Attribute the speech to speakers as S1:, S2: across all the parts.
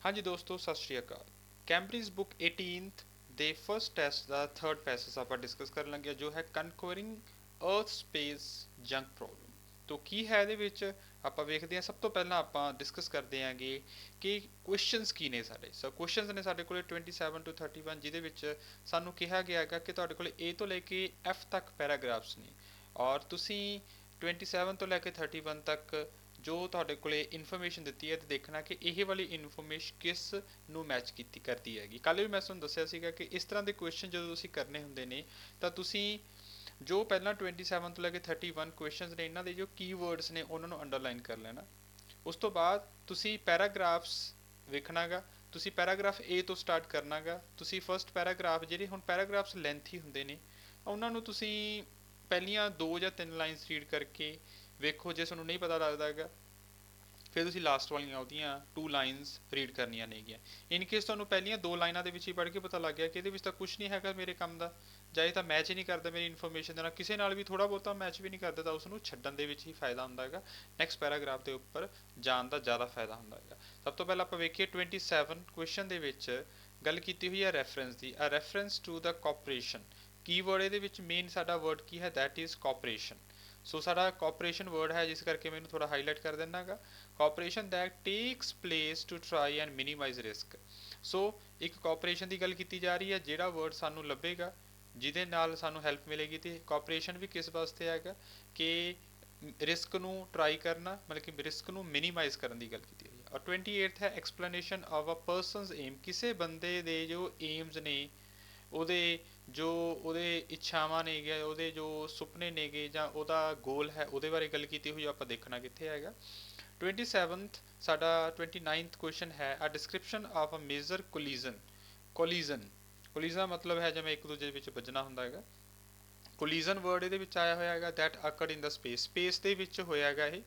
S1: हाँ जी दोस्तों, सत श्री अकाल। कैम्ब्रिज बुक 18th ਦੇ ਫਸਟ ਟੈਸਟ ਦਾ ਥਰਡ ਪੈਸੇਜ ਆਪਾਂ ਡਿਸਕਸ ਕਰਨ ਲੱਗੇ ਜੋ ਹੈ ਕਨਕੁਅਰਿੰਗ ਅਰਥ ਸਪੇਸ ਜੰਕ ਪ੍ਰੋਬਲਮ। ਤੋ ਕੀ ਹੈ ਇਹਦੇ ਵਿੱਚ ਆਪਾਂ ਵੇਖਦੇ ਹਾਂ। ਸਭ ਤੋਂ ਪਹਿਲਾਂ ਆਪਾਂ ਡਿਸਕਸ ਕਰਦੇ ਹਾਂਗੇ ਕਿ ਕੁਐਸਚਨਸ ਕੀ ਨੇ ਸਾਡੇ। ਸੋ ਕੁਐਸਚਨਸ ਨੇ ਸਾਡੇ ਕੋਲੇ 27 ਤੋਂ 31 ਜਿਹਦੇ ਵਿੱਚ ਸਾਨੂੰ ਕਿਹਾ ਗਿਆ ਹੈਗਾ ਕਿ ਤੁਹਾਡੇ ਕੋਲੇ A ਤੋਂ ਲੈ ਕੇ F ਤੱਕ ਪੈਰਾਗ੍ਰਾਫਸ ਨੇ ਔਰ ਤੁਸੀਂ 27 ਤੋਂ ਲੈ ਕੇ 31 ਤੱਕ ਜੋ ਤੁਹਾਡੇ ਕੋਲੇ ਇਨਫੋਰਮੇਸ਼ਨ ਦਿੱਤੀ ਹੈ ਤੇ ਦੇਖਣਾ ਕਿ ਇਹ ਵਾਲੀ ਇਨਫੋਰਮੇਸ਼ਨ ਕਿਸ ਨੂੰ ਮੈਚ ਕੀਤੀ ਕਰਦੀ ਹੈਗੀ। ਕੱਲ੍ਹ ਵੀ ਮੈਂ ਤੁਹਾਨੂੰ ਦੱਸਿਆ ਸੀਗਾ ਕਿ ਇਸ ਤਰ੍ਹਾਂ ਦੇ ਕੁਐਸਚਨ ਜਦੋਂ ਤੁਸੀਂ ਕਰਨੇ ਹੁੰਦੇ ਨੇ ਤਾਂ ਤੁਸੀਂ ਜੋ ਪਹਿਲਾਂ 27 ਤੋਂ ਲੈ ਕੇ 31 ਕੁਐਸਚਨਸ ਨੇ ਇਹਨਾਂ ਦੇ ਜੋ ਕੀਵਰਡਸ ਨੇ ਉਹਨਾਂ ਨੂੰ ਅੰਡਰਲਾਈਨ ਕਰ ਲੈਣਾ। ਉਸ ਤੋਂ ਬਾਅਦ ਤੁਸੀਂ ਪੈਰਾਗ੍ਰਾਫਸ ਵੇਖਣਾਗਾ। ਤੁਸੀਂ ਪੈਰਾਗ੍ਰਾਫ A ਤੋਂ ਸਟਾਰਟ ਕਰਨਾਗਾ। ਤੁਸੀਂ ਫਸਟ ਪੈਰਾਗ੍ਰਾਫ ਜਿਹੜੇ ਹੁਣ ਪੈਰਾਗ੍ਰਾਫਸ ਲੈਂਥੀ ਹੁੰਦੇ ਨੇ ਉਹਨਾਂ ਨੂੰ ਤੁਸੀਂ ਪਹਿਲੀਆਂ 2 ਜਾਂ 3 ਲਾਈਨਸ ਰੀਡ ਕਰਕੇ ਵੇਖੋ। ਜੇ ਤੁਹਾਨੂੰ ਨਹੀਂ ਪਤਾ ਲੱਗਦਾ ਹੈਗਾ ਫਿਰ ਤੁਸੀਂ ਲਾਸਟ ਵਾਲੀਆਂ ਉਹਦੀਆਂ 2 ਲਾਈਨਸ ਰੀਡ ਕਰਨੀਆਂ ਨੇਗੀਆਂ। ਇਨ ਕੇਸ ਤੁਹਾਨੂੰ ਪਹਿਲੀਆਂ 2 ਲਾਈਨਾਂ ਦੇ ਵਿੱਚ ਹੀ ਪੜ੍ਹ ਕੇ ਪਤਾ ਲੱਗ ਗਿਆ ਕਿ ਇਹਦੇ ਵਿੱਚ ਤਾਂ ਕੁਝ ਨਹੀਂ ਹੈਗਾ ਮੇਰੇ ਕੰਮ ਦਾ, ਜਾਂ ਇਹ ਤਾਂ ਮੈਚ ਹੀ ਨਹੀਂ ਕਰਦਾ ਮੇਰੀ ਇਨਫੋਰਮੇਸ਼ਨ ਦੇ ਨਾਲ, ਕਿਸੇ ਨਾਲ ਵੀ ਥੋੜ੍ਹਾ ਬਹੁਤਾ ਮੈਚ ਵੀ ਨਹੀਂ ਕਰਦਾ, ਤਾਂ ਉਸ ਨੂੰ ਛੱਡਣ ਦੇ ਵਿੱਚ ਹੀ ਫਾਇਦਾ ਹੁੰਦਾ ਹੈਗਾ। ਨੈਕਸਟ ਪੈਰਾਗ੍ਰਾਫ ਦੇ ਉੱਪਰ ਜਾਣ ਦਾ ਜ਼ਿਆਦਾ ਫਾਇਦਾ ਹੁੰਦਾ ਹੈਗਾ। ਸਭ ਤੋਂ ਪਹਿਲਾਂ ਆਪਾਂ ਵੇਖੀਏ 27 ਕੁਐਸਚਨ ਦੇ ਵਿੱਚ ਗੱਲ ਕੀਤੀ ਹੋਈ ਹੈ ਰੈਫਰੈਂਸ ਦੀ। A reference to the cooperation keyword ਇਹਦੇ ਵਿੱਚ ਮੇਨ ਸਾਡਾ ਵਰਡ ਕੀ ਹੈ, ਦੈਟ ਇਜ਼ ਕੋਆਪਰੇਸ਼ਨ। ਸੋ ਸਾਡਾ ਕੋਆਪਰੇਸ਼ਨ ਵਰਡ ਹੈ ਜਿਸ ਕਰਕੇ ਮੈਨੂੰ ਥੋੜਾ ਹਾਈਲਾਈਟ ਕਰ ਦੇਣਾ ਹੈਗਾ। Cooperation that takes place to try and minimise risk. So ਇੱਕ ਕੋਆਪਰੇਸ਼ਨ ਦੀ ਗੱਲ ਕੀਤੀ ਜਾ ਰਹੀ ਹੈ, ਜਿਹੜਾ ਵਰਡ ਸਾਨੂੰ ਲੱਭੇਗਾ ਜਿਹਦੇ ਨਾਲ ਸਾਨੂੰ ਹੈਲਪ ਮਿਲੇਗੀ। ਤੇ ਕੋਆਪਰੇਸ਼ਨ ਵੀ ਕਿਸ ਵਾਸਤੇ ਹੈਗਾ ਕਿ ਰਿਸਕ ਨੂੰ ਟਰਾਈ ਕਰਨਾ, ਮਤਲਬ ਕਿ ਰਿਸਕ ਨੂੰ ਮਿਨੀਮਾਈਜ਼ ਕਰਨ ਦੀ ਗੱਲ ਕੀਤੀ ਹੋਈ ਹੈ। ਔਰ 28th ਹੈ explanation of a person's aim. ਕਿਸੇ ਬੰਦੇ ਦੇ ਜੋ ਏਮਸ ਨੇ, ਉਹਦੇ ਜੋ ਉਹਦੇ ਇੱਛਾਵਾਂ ਨੇਗੇ, ਉਹਦੇ ਜੋ ਸੁਪਨੇ ਨੇਗੇ ਜਾਂ ਉਹਦਾ ਗੋਲ ਹੈ, ਉਹਦੇ ਬਾਰੇ ਗੱਲ ਕੀਤੀ ਹੋਈ ਆਪਾਂ ਦੇਖਣਾ ਕਿੱਥੇ ਹੈਗਾ। 27th ਸਾਡਾ 29th ਕੁਐਸਚਨ ਹੈ ਅ ਡਿਸਕ੍ਰਿਪਸ਼ਨ ਆਫ ਅ ਮੇਜਰ ਕੋਲੀਜ਼ਨ। ਕੋਲੀਜ਼ਨ ਮਤਲਬ ਹੈ ਜਿਵੇਂ ਇੱਕ ਦੂਜੇ ਵਿੱਚ ਵੱਜਣਾ ਹੁੰਦਾ ਹੈਗਾ। ਕੋਲੀਜ਼ਨ ਵਰਡ ਇਹਦੇ ਵਿੱਚ ਆਇਆ ਹੋਇਆ ਹੈਗਾ that occurred in the space. Space ਦੇ ਵਿੱਚ ਹੋਇਆ ਹੈਗਾ ਇਹ,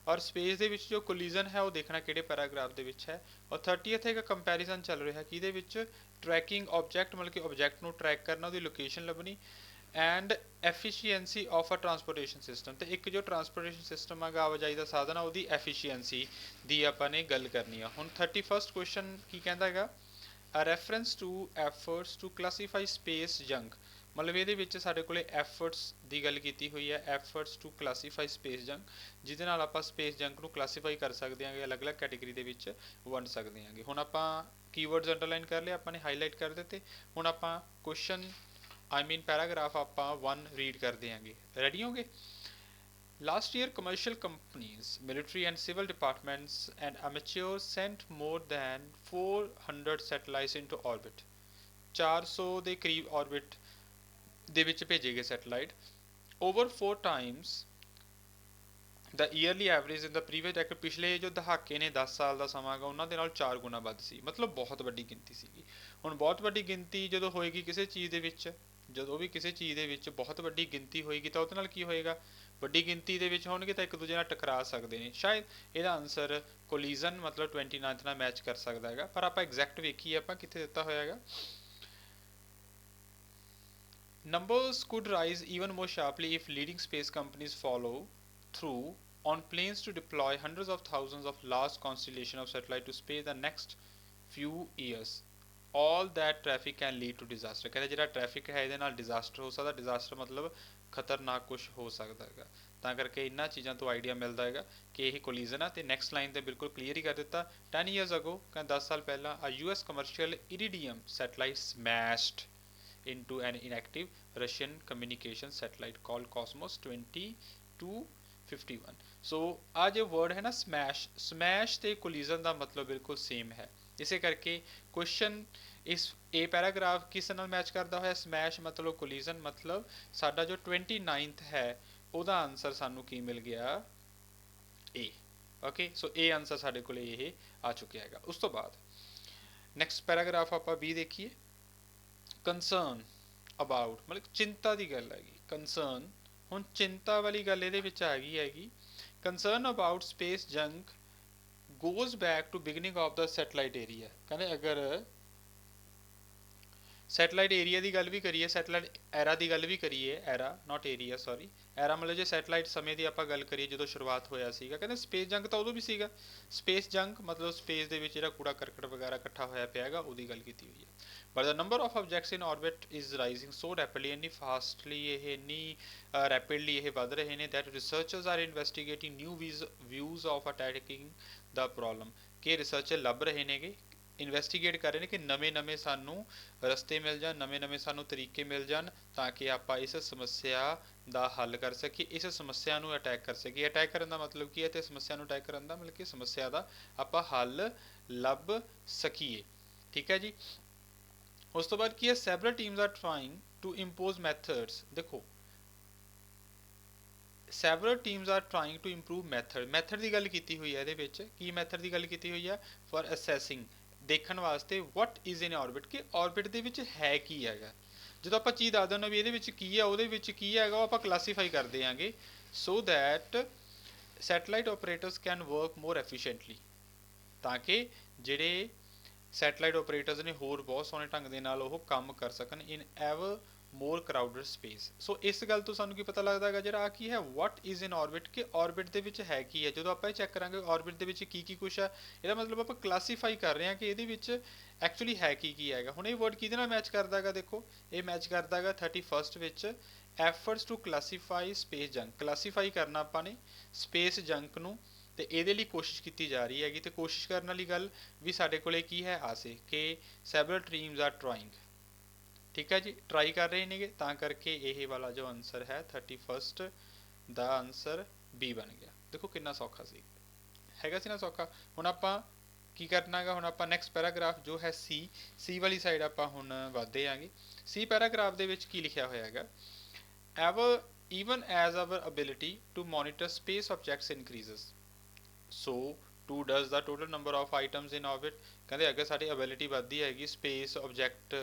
S1: ਔਰ ਸਪੇਸ ਦੇ ਵਿੱਚ ਜੋ ਕੋਲੀਜ਼ਨ ਹੈ ਉਹ ਦੇਖਣਾ ਕਿਹੜੇ ਪੈਰਾਗ੍ਰਾਫ ਦੇ ਵਿੱਚ ਹੈ। ਔਰ 30th ਇੱਕ ਕੰਪੈਰੀਜ਼ਨ ਚੱਲ ਰਿਹਾ ਕਿਹਦੇ ਵਿੱਚ, ਟਰੈਕਿੰਗ ਆਬਜੈਕਟ, ਮਤਲਬ ਕਿ ਆਬਜੈਕਟ ਨੂੰ ਟਰੈਕ ਕਰਨਾ, ਉਹਦੀ ਲੋਕੇਸ਼ਨ ਲੱਭਣੀ, and efficiency of a transportation system. ਤੇ ਇੱਕ ਜੋ ਟਰਾਂਸਪੋਰਟੇਸ਼ਨ ਸਿਸਟਮ ਹੈਗਾ, ਆਵਾਜਾਈ ਦਾ ਸਾਧਨ ਆ, ਉਹਦੀ ਐਫੀਸ਼ੀਐਂਸੀ ਦੀ ਆਪਾਂ ਨੇ ਗੱਲ ਕਰਨੀ ਆ। ਹੁਣ 31st ਕੁਐਸਚਨ ਕੀ ਕਹਿੰਦਾ ਹੈਗਾ, a reference to efforts to classify space junk. ਮਤਲਬ ਇਹਦੇ ਵਿੱਚ ਸਾਡੇ ਕੋਲੇ ਐਫਰਟਸ ਦੀ ਗੱਲ ਕੀਤੀ ਹੋਈ ਹੈ, efforts to classify space junk, ਜਿਹਦੇ ਨਾਲ ਆਪਾਂ ਸਪੇਸ ਜੰਕ ਨੂੰ ਕਲਾਸੀਫਾਈ ਕਰ ਸਕਦੇ ਹਾਂਗੇ, ਅਲੱਗ-ਅਲੱਗ ਕੈਟੇਗਰੀ ਦੇ ਵਿੱਚ ਵੰਡ ਸਕਦੇ ਹਾਂਗੇ। ਹੁਣ ਆਪਾਂ ਕੀਵਰਡਸ ਅੰਡਰਲਾਈਨ ਕਰ ਲਏ, ਆਪਾਂ ਨੇ ਹਾਈਲਾਈਟ ਕਰ ਦਿੱਤੇ। ਹੁਣ ਆਪਾਂ ਕੁਐਸਚਨ ਪੈਰਾਗ੍ਰਾਫ ਆਪਾਂ 1 ਰੀਡ ਕਰਦੇ ਹਾਂਗੇ। ਰੈਡੀ ਹੋਗੇ? Last year, commercial companies, military and civil departments, and amateurs sent more than 400 satellites into orbit. 400 ਦੇ ਕਰੀਬ orbit ਦੇ ਵਿੱਚ ਭੇਜੇ ਗਏ satellite. Over 4 times the yearly average in the previous decade। ਪਿਛਲੇ ਜੋ ਦਹਾਕੇ ਨੇ 10 ਸਾਲ ਦਾ ਸਮਾਂ ਹੈਗਾ ਉਹਨਾਂ ਦੇ ਨਾਲ 4 ਗੁਣਾ ਵੱਧ ਸੀ, ਮਤਲਬ ਬਹੁਤ ਵੱਡੀ ਗਿਣਤੀ ਸੀਗੀ। ਹੁਣ ਬਹੁਤ ਵੱਡੀ ਗਿਣਤੀ ਜਦੋਂ ਹੋਏਗੀ ਕਿਸੇ ਚੀਜ਼ ਦੇ ਵਿੱਚ, ਜਦੋਂ ਵੀ ਕਿਸੇ ਚੀਜ਼ ਦੇ ਵਿੱਚ ਬਹੁਤ ਵੱਡੀ ਗਿਣਤੀ ਹੋਏਗੀ ਤਾਂ ਉਹਦੇ ਨਾਲ ਕੀ ਹੋਏਗਾ, ਵੱਡੀ ਗਿਣਤੀ ਦੇ ਵਿੱਚ ਹੋਣਗੇ ਤਾਂ ਇੱਕ ਦੂਜੇ ਨਾਲ ਟਕਰਾ ਸਕਦੇ ਨੇ। ਸ਼ਾਇਦ ਇਹਦਾ ਆਨਸਰ ਕੋਲੀਜ਼ਨ ਮਤਲਬ 29th ਨਾਲ ਮੈਚ ਕਰ ਸਕਦਾ ਹੈਗਾ, ਪਰ ਆਪਾਂ ਐਗਜ਼ੈਕਟ ਵੇਖੀਏ ਆਪਾਂ ਕਿੱਥੇ ਦਿੱਤਾ ਹੋਇਆ ਹੈਗਾ। Numbers could rise even more sharply if leading space companies follow through on plans to deploy hundreds of thousands of large constellation of satellite to space the next few years। All that traffic can lead to disaster। ਕਹਿੰਦੇ ਜਿਹੜਾ traffic ਹੈ ਇਹਦੇ ਨਾਲ disaster ਹੋ ਸਕਦਾ। Disaster ਮਤਲਬ ਖਤਰਨਾਕ ਕੁਝ ਹੋ ਸਕਦਾ ਹੈਗਾ। ਤਾਂ ਕਰਕੇ ਇਹਨਾਂ ਚੀਜ਼ਾਂ ਤੋਂ ਆਈਡੀਆ ਮਿਲਦਾ ਹੈਗਾ ਕਿ ਇਹ ਕੋਲੀਜ਼ਨ ਆ। ਤੇ ਨੈਕਸਟ ਲਾਈਨ ਤੇ ਬਿਲਕੁਲ ਕਲੀਅਰ ਹੀ ਕਰ ਦਿੱਤਾ। 10 years ago, ਕਹਿੰਦਾ 10 ਸਾਲ ਪਹਿਲਾਂ, a US commercial iridium satellite smashed into an inactive Russian communication satellite called Cosmos 2251। ਸੋ ਆ ਜੋ ਵਰਡ ਹੈ ਨਾ ਸਮੈਸ਼, ਸਮੈਸ਼ ਤੇ ਕੋਲੀਜ਼ਨ ਦਾ ਮਤਲਬ ਬਿਲਕੁਲ ਸੇਮ ਹੈ। ਇਸੇ ਕਰਕੇ ਕੁਐਸਚਨ ਇਸ ਇਹ ਪੈਰਾਗ੍ਰਾਫ ਕਿਸ ਨਾਲ ਮੈਚ ਕਰਦਾ ਹੋਇਆ, ਸਮੈਸ਼ ਮਤਲਬ ਕੋਲੀਜ਼ਨ, ਮਤਲਬ ਸਾਡਾ ਜੋ 29th ਹੈ ਉਹਦਾ ਆਨਸਰ ਸਾਨੂੰ ਕੀ ਮਿਲ ਗਿਆ, A। ਓਕੇ, ਸੋ ਇਹ ਆਨਸਰ ਸਾਡੇ ਕੋਲ ਇਹ ਆ ਚੁੱਕਿਆ ਹੈਗਾ। ਉਸ ਤੋਂ ਬਾਅਦ ਨੈਕਸਟ ਪੈਰਾਗ੍ਰਾਫ ਆਪਾਂ B ਦੇਖੀਏ। ਕੰਸਰਨ ਅਬਾਊਟ, ਮਤਲਬ ਚਿੰਤਾ ਦੀ ਗੱਲ ਹੈਗੀ। ਕੰਸਰਨ, ਹੁਣ ਚਿੰਤਾ ਵਾਲੀ ਗੱਲ ਇਹਦੇ ਵਿੱਚ ਆ ਗਈ ਹੈਗੀ। Concern about space junk goes back to beginning of the satellite area। ਕਹਿੰਦੇ ਅਗਰ ਸੈਟਲਾਈਟ ਏਰੀਆ ਦੀ ਗੱਲ ਵੀ ਕਰੀਏ, ਸੈਟਲਾਈਟ ਐਰਾ ਦੀ ਗੱਲ ਵੀ ਕਰੀਏ, ਐਰਾ ਨਾਟ ਏਰੀਆ ਸੌਰੀ, ਐਰਾ ਮਤਲਬ ਜੇ ਸੈਟਲਾਈਟ ਸਮੇਂ ਦੀ ਆਪਾਂ ਗੱਲ ਕਰੀਏ ਜਦੋਂ ਸ਼ੁਰੂਆਤ ਹੋਇਆ ਸੀਗਾ, ਕਹਿੰਦੇ ਸਪੇਸ ਜੰਗ ਤਾਂ ਉਦੋਂ ਵੀ ਸੀਗਾ। ਸਪੇਸ ਜੰਗ ਮਤਲਬ ਸਪੇਸ ਦੇ ਵਿੱਚ ਜਿਹੜਾ ਕੂੜਾ ਕਰਕਟ ਵਗੈਰਾ ਇਕੱਠਾ ਹੋਇਆ ਪਿਆ ਹੈਗਾ ਉਹਦੀ ਗੱਲ ਕੀਤੀ ਹੋਈ ਹੈ। But the number of objects in orbit is rising so rapidly, ਇੰਨੀ ਫਾਸਟਲੀ ਇਹ ਇੰਨੀ ਰੈਪਿਡਲੀ ਇਹ ਵੱਧ ਰਹੇ ਨੇ that researchers are investigating new views of attacking the problem, ਕਿ ਰਿਸਰਚਰ ਲੱਭ ਰਹੇ ਨੇਗੇ, ਇਨਵੈਸਟੀਗੇਟ ਕਰ ਰਹੇ ਨੇ ਕਿ ਨਵੇਂ ਸਾਨੂੰ ਰਸਤੇ ਮਿਲ ਜਾਣ, ਨਵੇਂ ਸਾਨੂੰ ਤਰੀਕੇ ਮਿਲ ਜਾਣ ਤਾਂ ਕਿ ਆਪਾਂ ਇਸ ਸਮੱਸਿਆ ਦਾ ਹੱਲ ਕਰ ਸਕੀਏ, ਇਸ ਸਮੱਸਿਆ ਨੂੰ ਅਟੈਕ ਕਰ ਸਕੀਏ। ਅਟੈਕ ਕਰਨ ਦਾ ਮਤਲਬ ਕੀ ਹੈ, ਤੇ ਸਮੱਸਿਆ ਨੂੰ ਅਟੈਕ ਕਰਨ ਦਾ ਮਤਲਬ ਕਿ ਸਮੱਸਿਆ ਦਾ ਆਪਾਂ ਹੱਲ ਲੱਭ ਸਕੀਏ। ਠੀਕ ਹੈ ਜੀ। ਉਸ ਤੋਂ ਬਾਅਦ ਕੀ ਹੈ, several teams are trying to impose methods. ਦੇਖੋ several teams are trying to improve method ਦੀ ਗੱਲ ਕੀਤੀ ਹੋਈ ਹੈ ਇਹਦੇ ਵਿੱਚ। ਕੀ ਮੈਥਡ ਦੀ ਗੱਲ ਕੀਤੀ ਹੋਈ ਹੈ? ਫॉर ਅਸੈਸਿੰਗ, ਦੇਖਣ ਵਾਸਤੇ ਵਟ ਇਜ਼ ਇਨ ਆਰਬਿਟ, ਕਿ ਆਰਬਿਟ ਦੇ ਵਿੱਚ ਹੈ ਕੀ ਹੈਗਾ। ਜਦੋਂ ਆਪਾਂ ਚੀਜ਼ ਦੱਸ ਦਿੰਦੇ ਵੀ ਇਹਦੇ ਵਿੱਚ ਕੀ ਹੈ, ਉਹਦੇ ਵਿੱਚ ਕੀ ਹੈਗਾ, ਉਹ ਆਪਾਂ ਕਲਾਸੀਫਾਈ ਕਰਦੇ ਆਂਗੇ so that satellite operators can work more efficiently, ਤਾਂ ਕਿ ਜਿਹੜੇ ਸੈਟਲਾਈਟ ਆਪਰੇਟਰਸ ਨੇ ਹੋਰ ਬਹੁਤ ਸੋਹਣੇ ਢੰਗ ਦੇ ਨਾਲ ਉਹ ਕੰਮ ਕਰ ਸਕਣ ਇਨ ਐਵਰ ਮੋਰ ਕਰਾਊਡਡ ਸਪੇਸ। ਸੋ ਇਸ ਗੱਲ ਤੋਂ ਸਾਨੂੰ ਕੀ ਪਤਾ ਲੱਗਦਾ ਹੈਗਾ, ਜਿਹੜਾ ਆ ਕੀ ਹੈ, ਵਾਟ ਇਜ਼ ਇਨ ਆਰਬਿਟ, ਕਿ ਆਰਬਿਟ ਦੇ ਵਿੱਚ ਹੈ ਕੀ ਹੈ। ਜਦੋਂ ਆਪਾਂ ਇਹ ਚੈੱਕ ਕਰਾਂਗੇ ਆਰਬਿਟ ਦੇ ਵਿੱਚ ਕੀ ਕੁਛ ਹੈ, ਇਹਦਾ ਮਤਲਬ ਆਪਾਂ ਕਲਾਸੀਫਾਈ ਕਰ ਰਹੇ ਹਾਂ ਕਿ ਇਹਦੇ ਵਿੱਚ ਐਕਚੁਅਲੀ ਹੈ ਕੀ ਹੈਗਾ। ਹੁਣ ਇਹ ਵਰਡ ਕਿਹਦੇ ਨਾਲ ਮੈਚ ਕਰਦਾ ਹੈਗਾ, ਦੇਖੋ ਇਹ ਮੈਚ ਕਰਦਾ ਹੈਗਾ 31st ਵਿੱਚ, efforts to classify space junk. Classify ਕਰਨਾ ਆਪਾਂ ਨੇ ਸਪੇਸ ਜੰਕ ਨੂੰ, ਤੇ ਇਹਦੇ ਲਈ ਕੋਸ਼ਿਸ਼ ਕੀਤੀ ਜਾ ਰਹੀ ਹੈਗੀ। ਤੇ ਕੋਸ਼ਿਸ਼ ਕਰਨ ਵਾਲੀ ਗੱਲ ਵੀ ਸਾਡੇ ਕੋਲੇ ਕੀ ਹੈ, ਆਸੇ ਕਿ ਸੈਵਰਲ ਟੀਮਸ ਆਰ ਟਰਾਈਂਗ, ਠੀਕ ਹੈ ਜੀ, ਟਰਾਈ ਕਰ ਰਹੇ ਨੇਗੇ, ਤਾਂ ਕਰਕੇ ਇਹ ਵਾਲਾ ਜੋ ਆਨਸਰ ਹੈ 31st ਦਾ ਆਨਸਰ ਬੀ ਬਣ ਗਿਆ। ਦੇਖੋ ਕਿੰਨਾ ਸੌਖਾ ਸੀ, ਹੈਗਾ ਸੀ ਨਾ ਸੌਖਾ। ਹੁਣ ਆਪਾਂ ਕੀ ਕਰਨਾ ਹੈਗਾ, ਹੁਣ ਆਪਾਂ ਨੈਕਸਟ ਪੈਰਾਗ੍ਰਾਫ ਜੋ ਹੈ ਸੀ ਵਾਲੀ ਸਾਈਡ ਆਪਾਂ ਹੁਣ ਵਧਦੇ ਆਂਗੇ। ਸੀ ਪੈਰਾਗ੍ਰਾਫ ਦੇ ਵਿੱਚ ਕੀ ਲਿਖਿਆ ਹੋਇਆ ਹੈਗਾ, even as our ability to monitor space objects increases, so too does the total number of items in orbit। ਕਹਿੰਦੇ ਅਗਰ ਸਾਡੀ ਐਬਿਲਿਟੀ ਵੱਧਦੀ ਹੈਗੀ ਸਪੇਸ ਆਬਜੈਕਟ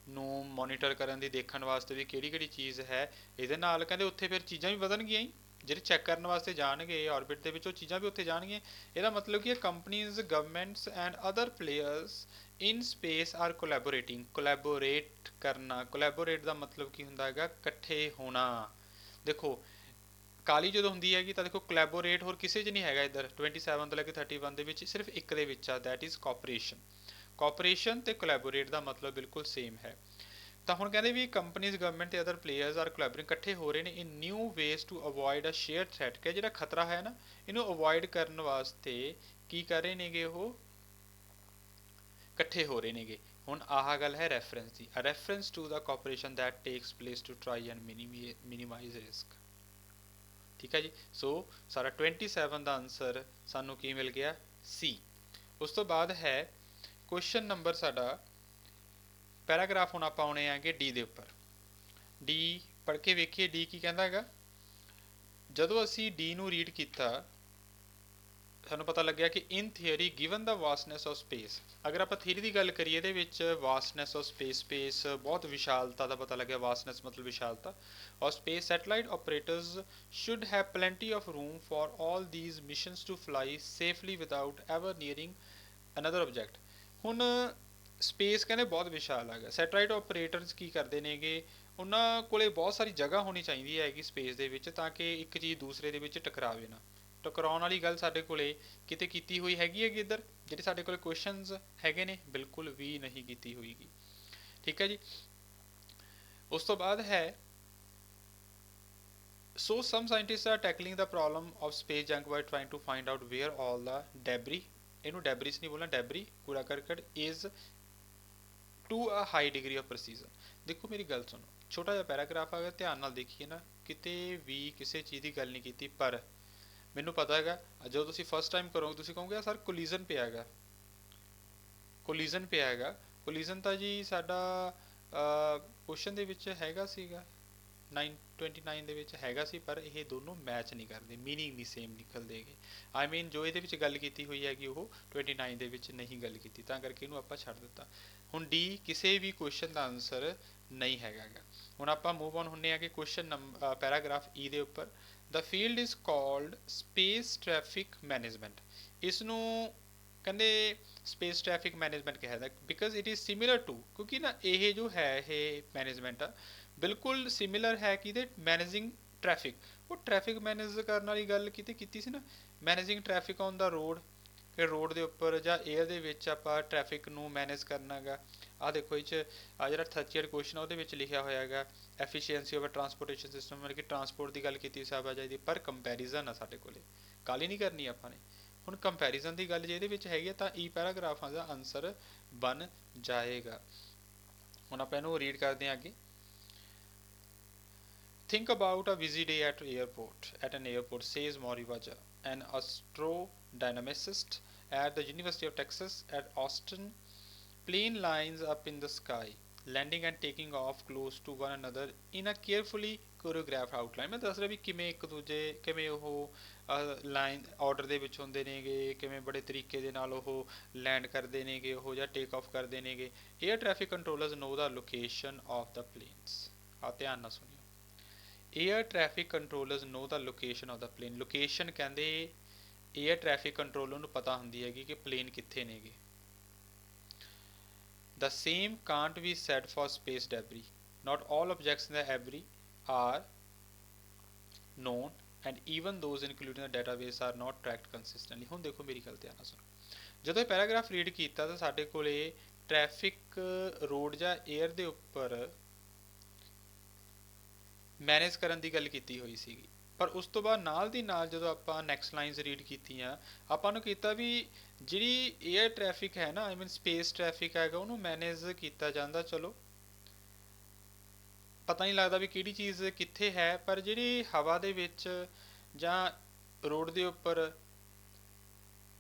S1: ਨੂੰ ਮੋਨੀਟਰ ਕਰਨ ਦੀ, ਦੇਖਣ ਵਾਸਤੇ ਵੀ ਕਿਹੜੀ ਚੀਜ਼ ਹੈ, ਇਹਦੇ ਨਾਲ ਕਹਿੰਦੇ ਉੱਥੇ ਫਿਰ ਚੀਜ਼ਾਂ ਵੀ ਵਧਣਗੀਆਂ ਹੀ, ਜਿਹੜੇ ਚੈੱਕ ਕਰਨ ਵਾਸਤੇ ਜਾਣਗੇ ਆਰਬਿਟ ਦੇ ਵਿੱਚ ਉਹ ਚੀਜ਼ਾਂ ਵੀ ਉੱਥੇ ਜਾਣਗੀਆਂ। ਇਹਦਾ ਮਤਲਬ ਕੀ ਹੈ, companies, governments and other players in space are collaborating. Collaborate ਕਰਨਾ, ਕੋਲੈਬੋਰੇਟ ਦਾ ਮਤਲਬ ਕੀ ਹੁੰਦਾ ਹੈਗਾ, ਇਕੱਠੇ ਹੋਣਾ। ਦੇਖੋ ਕਾਲੀ ਜਦੋਂ ਹੁੰਦੀ ਹੈਗੀ ਤਾਂ ਦੇਖੋ ਕੋਲੈਬੋਰੇਟ ਹੋਰ ਕਿਸੇ 'ਚ ਨਹੀਂ ਹੈਗਾ, ਇੱਧਰ 27 ਤੋਂ ਲੈ ਕੇ 31 ਦੇ ਵਿੱਚ ਸਿਰਫ ਇੱਕ ਦੇ ਵਿੱਚ ਆ, ਦੈਟ ਇਜ਼ ਕੋਆਪਰੇਸ਼ਨ। ਕੋਆਪਰੇਸ਼ਨ ਤੇ ਕੋਲੈਬੋਰੇਟ ਦਾ ਮਤਲਬ ਬਿਲਕੁਲ ਸੇਮ ਹੈ। ਤਾਂ ਹੁਣ ਕਹਿੰਦੇ ਵੀ ਕੰਪਨੀਜ਼, ਗਵਰਨਮੈਂਟ ਤੇ ਅਦਰ ਪਲੇਅਰਸ ਆਰ ਕੋਲੈਬੋਰੇਟਿੰਗ, ਇਕੱਠੇ ਹੋ ਰਹੇ ਨੇ in new ways to avoid a share threat, ਕਿ ਜਿਹੜਾ ਖਤਰਾ ਹੈ ਨਾ ਇਹਨੂੰ ਅਵੋਇਡ ਕਰਨ ਵਾਸਤੇ ਕੀ ਕਰ ਰਹੇ ਨੇਗੇ, ਉਹ ਇਕੱਠੇ ਹੋ ਰਹੇ ਨੇਗੇ। ਹੁਣ ਆਹ ਗੱਲ ਹੈ ਰੈਫਰੈਂਸ ਦੀ, a reference to the cooperation that takes place to try and minimise risk. ਠੀਕ ਹੈ ਜੀ। ਸੋ ਸਾਰਾ 27 ਦਾ ਆਨਸਰ ਸਾਨੂੰ ਕੀ ਮਿਲ ਗਿਆ, ਸੀ। ਉਸ ਤੋਂ ਬਾਅਦ ਹੈ ਕੁਐਸਚਨ ਨੰਬਰ ਸਾਡਾ ਪੈਰਾਗ੍ਰਾਫ, ਹੁਣ ਆਪਾਂ ਆਉਣੇ ਆਂਗੇ ਡੀ ਦੇ ਉੱਪਰ। ਡੀ ਪੜ੍ਹ ਕੇ ਵੇਖੀਏ, ਡੀ ਕੀ ਕਹਿੰਦਾ ਹੈਗਾ। ਜਦੋਂ ਅਸੀਂ ਡੀ ਨੂੰ ਰੀਡ ਕੀਤਾ ਸਾਨੂੰ ਪਤਾ ਲੱਗਿਆ ਕਿ in theory given the vastness of space, ਅਗਰ ਆਪਾਂ ਥਿਊਰੀ ਦੀ ਗੱਲ ਕਰੀਏ ਇਹਦੇ ਵਿੱਚ ਵਾਸਟਨੈਸ ਆਫ ਸਪੇਸ ਬਹੁਤ ਵਿਸ਼ਾਲਤਾ ਦਾ ਪਤਾ ਲੱਗਿਆ, ਵਾਸਟਨੈਸ ਮਤਲਬ ਵਿਸ਼ਾਲਤਾ ਔਰ space, satellite operators should have plenty of room for all these missions to fly safely without ever nearing another object। ਹੁਣ ਸਪੇਸ ਕਹਿੰਦੇ ਬਹੁਤ ਵਿਸ਼ਾਲ ਹੈਗਾ, ਸੈਟਲਾਈਟ ਆਪਰੇਟਰਸ ਕੀ ਕਰਦੇ ਨੇਗੇ, ਉਹਨਾਂ ਕੋਲੇ ਬਹੁਤ ਸਾਰੀ ਜਗ੍ਹਾ ਹੋਣੀ ਚਾਹੀਦੀ ਹੈਗੀ ਸਪੇਸ ਦੇ ਵਿੱਚ, ਤਾਂ ਕਿ ਇੱਕ ਚੀਜ਼ ਦੂਸਰੇ ਦੇ ਵਿੱਚ ਟਕਰਾਵੇ ਨਾ। ਟਕਰਾਉਣ ਵਾਲੀ ਗੱਲ ਸਾਡੇ ਕੋਲੇ ਕਿਤੇ ਕੀਤੀ ਹੋਈ ਹੈਗੀ ਇੱਧਰ ਜਿਹੜੇ ਸਾਡੇ ਕੋਲੇ ਕੁਐਸਚਨਸ ਹੈਗੇ ਨੇ, ਬਿਲਕੁਲ ਵੀ ਨਹੀਂ ਕੀਤੀ ਹੋਈਗੀ। ਠੀਕ ਹੈ ਜੀ। ਉਸ ਤੋਂ ਬਾਅਦ ਹੈ so some scientists are tackling the problem of space junk by trying to find out where all the debris, ਇਹਨੂੰ debris ਨਹੀਂ ਬੋਲਣਾ, debris ਕੂੜਾ ਕਰਕਟ is to a high degree of precision। ਦੇਖੋ ਮੇਰੀ ਗੱਲ ਸੁਣੋ, ਛੋਟਾ ਜਿਹਾ ਪੈਰਾਗ੍ਰਾਫ ਆ, ਧਿਆਨ ਨਾਲ ਦੇਖੀਏ ਨਾ, ਕਿਤੇ ਵੀ ਕਿਸੇ ਚੀਜ਼ ਦੀ ਗੱਲ ਨਹੀਂ ਕੀਤੀ, ਪਰ ਮੈਨੂੰ ਪਤਾ ਹੈਗਾ ਜਦੋਂ ਤੁਸੀਂ ਫਸਟ ਟਾਈਮ ਕਰੋਗੇ ਤੁਸੀਂ ਕਹੋਗੇ ਸਰ ਕੋਲੀਜ਼ਨ ਪਿਆ ਹੈਗਾ, ਕੋਲੀਜ਼ਨ ਪਿਆ ਹੈਗਾ। ਕੋਲੀਜ਼ਨ ਤਾਂ ਜੀ ਸਾਡਾ ਕੁਐਸਚਨ ਦੇ ਵਿੱਚ ਹੈਗਾ ਸੀਗਾ 29 ਦੇ ਵਿੱਚ ਹੈਗਾ ਸੀ, ਪਰ ਇਹ ਦੋਨੋਂ ਮੈਚ ਨਹੀਂ ਕਰਦੇ, ਮੀਨਿੰਗ ਨਹੀਂ ਸੇਮ ਨਿਕਲਦੇਗੇ। ਆਈ ਮੀਨ ਜੋ ਇਹਦੇ ਵਿੱਚ ਗੱਲ ਕੀਤੀ ਹੋਈ ਹੈਗੀ ਉਹ 29 ਦੇ ਵਿੱਚ ਨਹੀਂ ਗੱਲ ਕੀਤੀ, ਤਾਂ ਕਰਕੇ ਇਹਨੂੰ ਆਪਾਂ ਛੱਡ ਦਿੱਤਾ। ਹੁਣ ਡੀ ਕਿਸੇ ਵੀ ਕੁਐਸਚਨ ਦਾ ਆਨਸਰ ਨਹੀਂ ਹੈਗਾ ਗਾ। ਹੁਣ ਆਪਾਂ ਮੂਵ ਔਨ ਹੁੰਨੇ ਆ ਕਿ ਕੁਐਸਚਨ ਨੰਬਰ ਪੈਰਾਗ੍ਰਾਫ ਈ ਦੇ ਉੱਪਰ, the field is called space traffic management. ਇਸ ਨੂੰ ਕਹਿੰਦੇ ਸਪੇਸ ਟ੍ਰੈਫਿਕ ਮੈਨੇਜਮੈਂਟ ਕਿਹਾ ਜਾਂਦਾ because it is similar to, ਕਿਉਂਕਿ ਨਾ ਇਹ ਜੋ ਹੈ ਇਹ ਮੈਨੇਜਮੈਂਟ ਆ ਬਿਲਕੁਲ ਸਿਮਿਲਰ ਹੈ ਕਿਹਦੇ ਮੈਨੇਜਿੰਗ ਟ੍ਰੈਫਿਕ। ਉਹ ਟ੍ਰੈਫਿਕ ਮੈਨੇਜ ਕਰਨ ਵਾਲੀ ਗੱਲ ਕਿਤੇ ਕੀਤੀ ਸੀ ਨਾ, managing traffic on the road, ਕਿ ਰੋਡ ਦੇ ਉੱਪਰ ਜਾਂ 에ਅਰ ਦੇ ਵਿੱਚ ਆਪਾਂ ਟ੍ਰੈਫਿਕ ਨੂੰ ਮੈਨੇਜ ਕਰਨਾ ਗਾ। ਆਹ ਦੇਖੋ ਇਹ 'ਚ ਆ ਜਿਹੜਾ 30th ਕੁਐਸਚਨ ਆ ਉਹਦੇ ਵਿੱਚ ਲਿਖਿਆ ਹੋਇਆ ਹੈਗਾ ਐਫੀਸ਼ੀਐਂਸੀ ਆਫ ਟਰਾਂਸਪੋਰਟੇਸ਼ਨ ਸਿਸਟਮ, ਮਤਲਬ ਕਿ ਟਰਾਂਸਪੋਰਟ ਦੀ ਗੱਲ ਕੀਤੀ ਸੀ ਆਵਾਜਾਈ ਦੀ, ਪਰ ਕੰਪੈਰੀਜ਼ਨ ਆ ਸਾਡੇ ਕੋਲੇ, ਕਾਲੀ ਨਹੀਂ ਕਰਨੀ ਆਪਾਂ ਨੇ। ਹੁਣ ਕੰਪੈਰੀਜ਼ਨ ਦੀ ਗੱਲ ਜੇ ਇਹਦੇ ਵਿੱਚ ਹੈਗੀ ਆ ਤਾਂ ਈ ਪੈਰਾਗ੍ਰਾਫਾਂ ਦਾ ਆਨਸਰ ਬਣ ਜਾਏਗਾ। ਹੁਣ ਆਪਾਂ ਇਹਨੂੰ ਰੀਡ ਕਰਦੇ ਹਾਂ ਅੱਗੇ। Think about a busy day at an airport, says Maury Vaja, an astrodynamicist at the University of Texas at Austin. Plane lines up in the sky, landing and taking off close to one another in a carefully choreographed outline। ਮੈਂ ਦੱਸ ਰਿਹਾ ਵੀ ਕਿਵੇਂ ਇੱਕ ਦੂਜੇ ਕਿਵੇਂ ਉਹ line order ਦੇ ਵਿੱਚ ਹੁੰਦੇ ਨੇਗੇ, ਕਿਵੇਂ ਬੜੇ ਤਰੀਕੇ ਦੇ ਨਾਲ ਉਹ ਲੈਂਡ ਕਰਦੇ ਨੇਗੇ ਉਹ ਜਾਂ ਟੇਕ ਆਫ ਕਰਦੇ ਨੇਗੇ। Air traffic controllers know the location of the planes. ਆ ਧਿਆਨ ਨਾਲ ਸੁਣਿਓ, air traffic controllers know the location of the plane. Location ਕਹਿੰਦੇ 에ਅਰ ਟ੍ਰੈਫਿਕ ਕੰਟਰੋਲਰ ਨੂੰ ਪਤਾ ਹੁੰਦੀ ਹੈਗੀ ਕਿ ਪਲੇਨ ਕਿੱਥੇ ਨੇਗੇ। The same can't be said for space debris. Not all objects in the debris are known and even those included in the database are not tracked consistently। ਹੁਣ ਦੇਖੋ ਮੇਰੀ ਗੱਲ ਧਿਆਨ ਨਾਲ ਸੁਣੋ, ਜਦੋਂ ਇਹ ਪੈਰਾਗ੍ਰਾਫ ਰੀਡ ਕੀਤਾ ਤਾਂ ਸਾਡੇ ਕੋਲੇ ਟ੍ਰੈਫਿਕ ਰੋਡ ਜਾਂ 에ਅਰ ਦੇ ਉੱਪਰ ਮੈਨੇਜ ਕਰਨ ਦੀ ਗੱਲ ਕੀਤੀ ਹੋਈ ਸੀਗੀ, ਪਰ ਉਸ ਤੋਂ ਬਾਅਦ ਨਾਲ ਦੀ ਨਾਲ ਜਦੋਂ ਆਪਾਂ ਨੈਕਸਟ ਲਾਈਨਸ ਰੀਡ ਕੀਤੀਆਂ ਆਪਾਂ ਨੂੰ ਕੀਤਾ ਵੀ ਜਿਹੜੀ 에ਅਰ ਟ੍ਰੈਫਿਕ ਹੈ ਨਾ, ਆਈ ਮੀਨ ਸਪੇਸ ਟ੍ਰੈਫਿਕ ਹੈਗਾ, ਉਹਨੂੰ ਮੈਨੇਜ ਕੀਤਾ ਜਾਂਦਾ। ਚਲੋ ਪਤਾ ਨਹੀਂ ਲੱਗਦਾ ਵੀ ਕਿਹੜੀ ਚੀਜ਼ ਕਿੱਥੇ ਹੈ, ਪਰ ਜਿਹੜੀ ਹਵਾ ਦੇ ਵਿੱਚ ਜਾਂ ਰੋਡ ਦੇ ਉੱਪਰ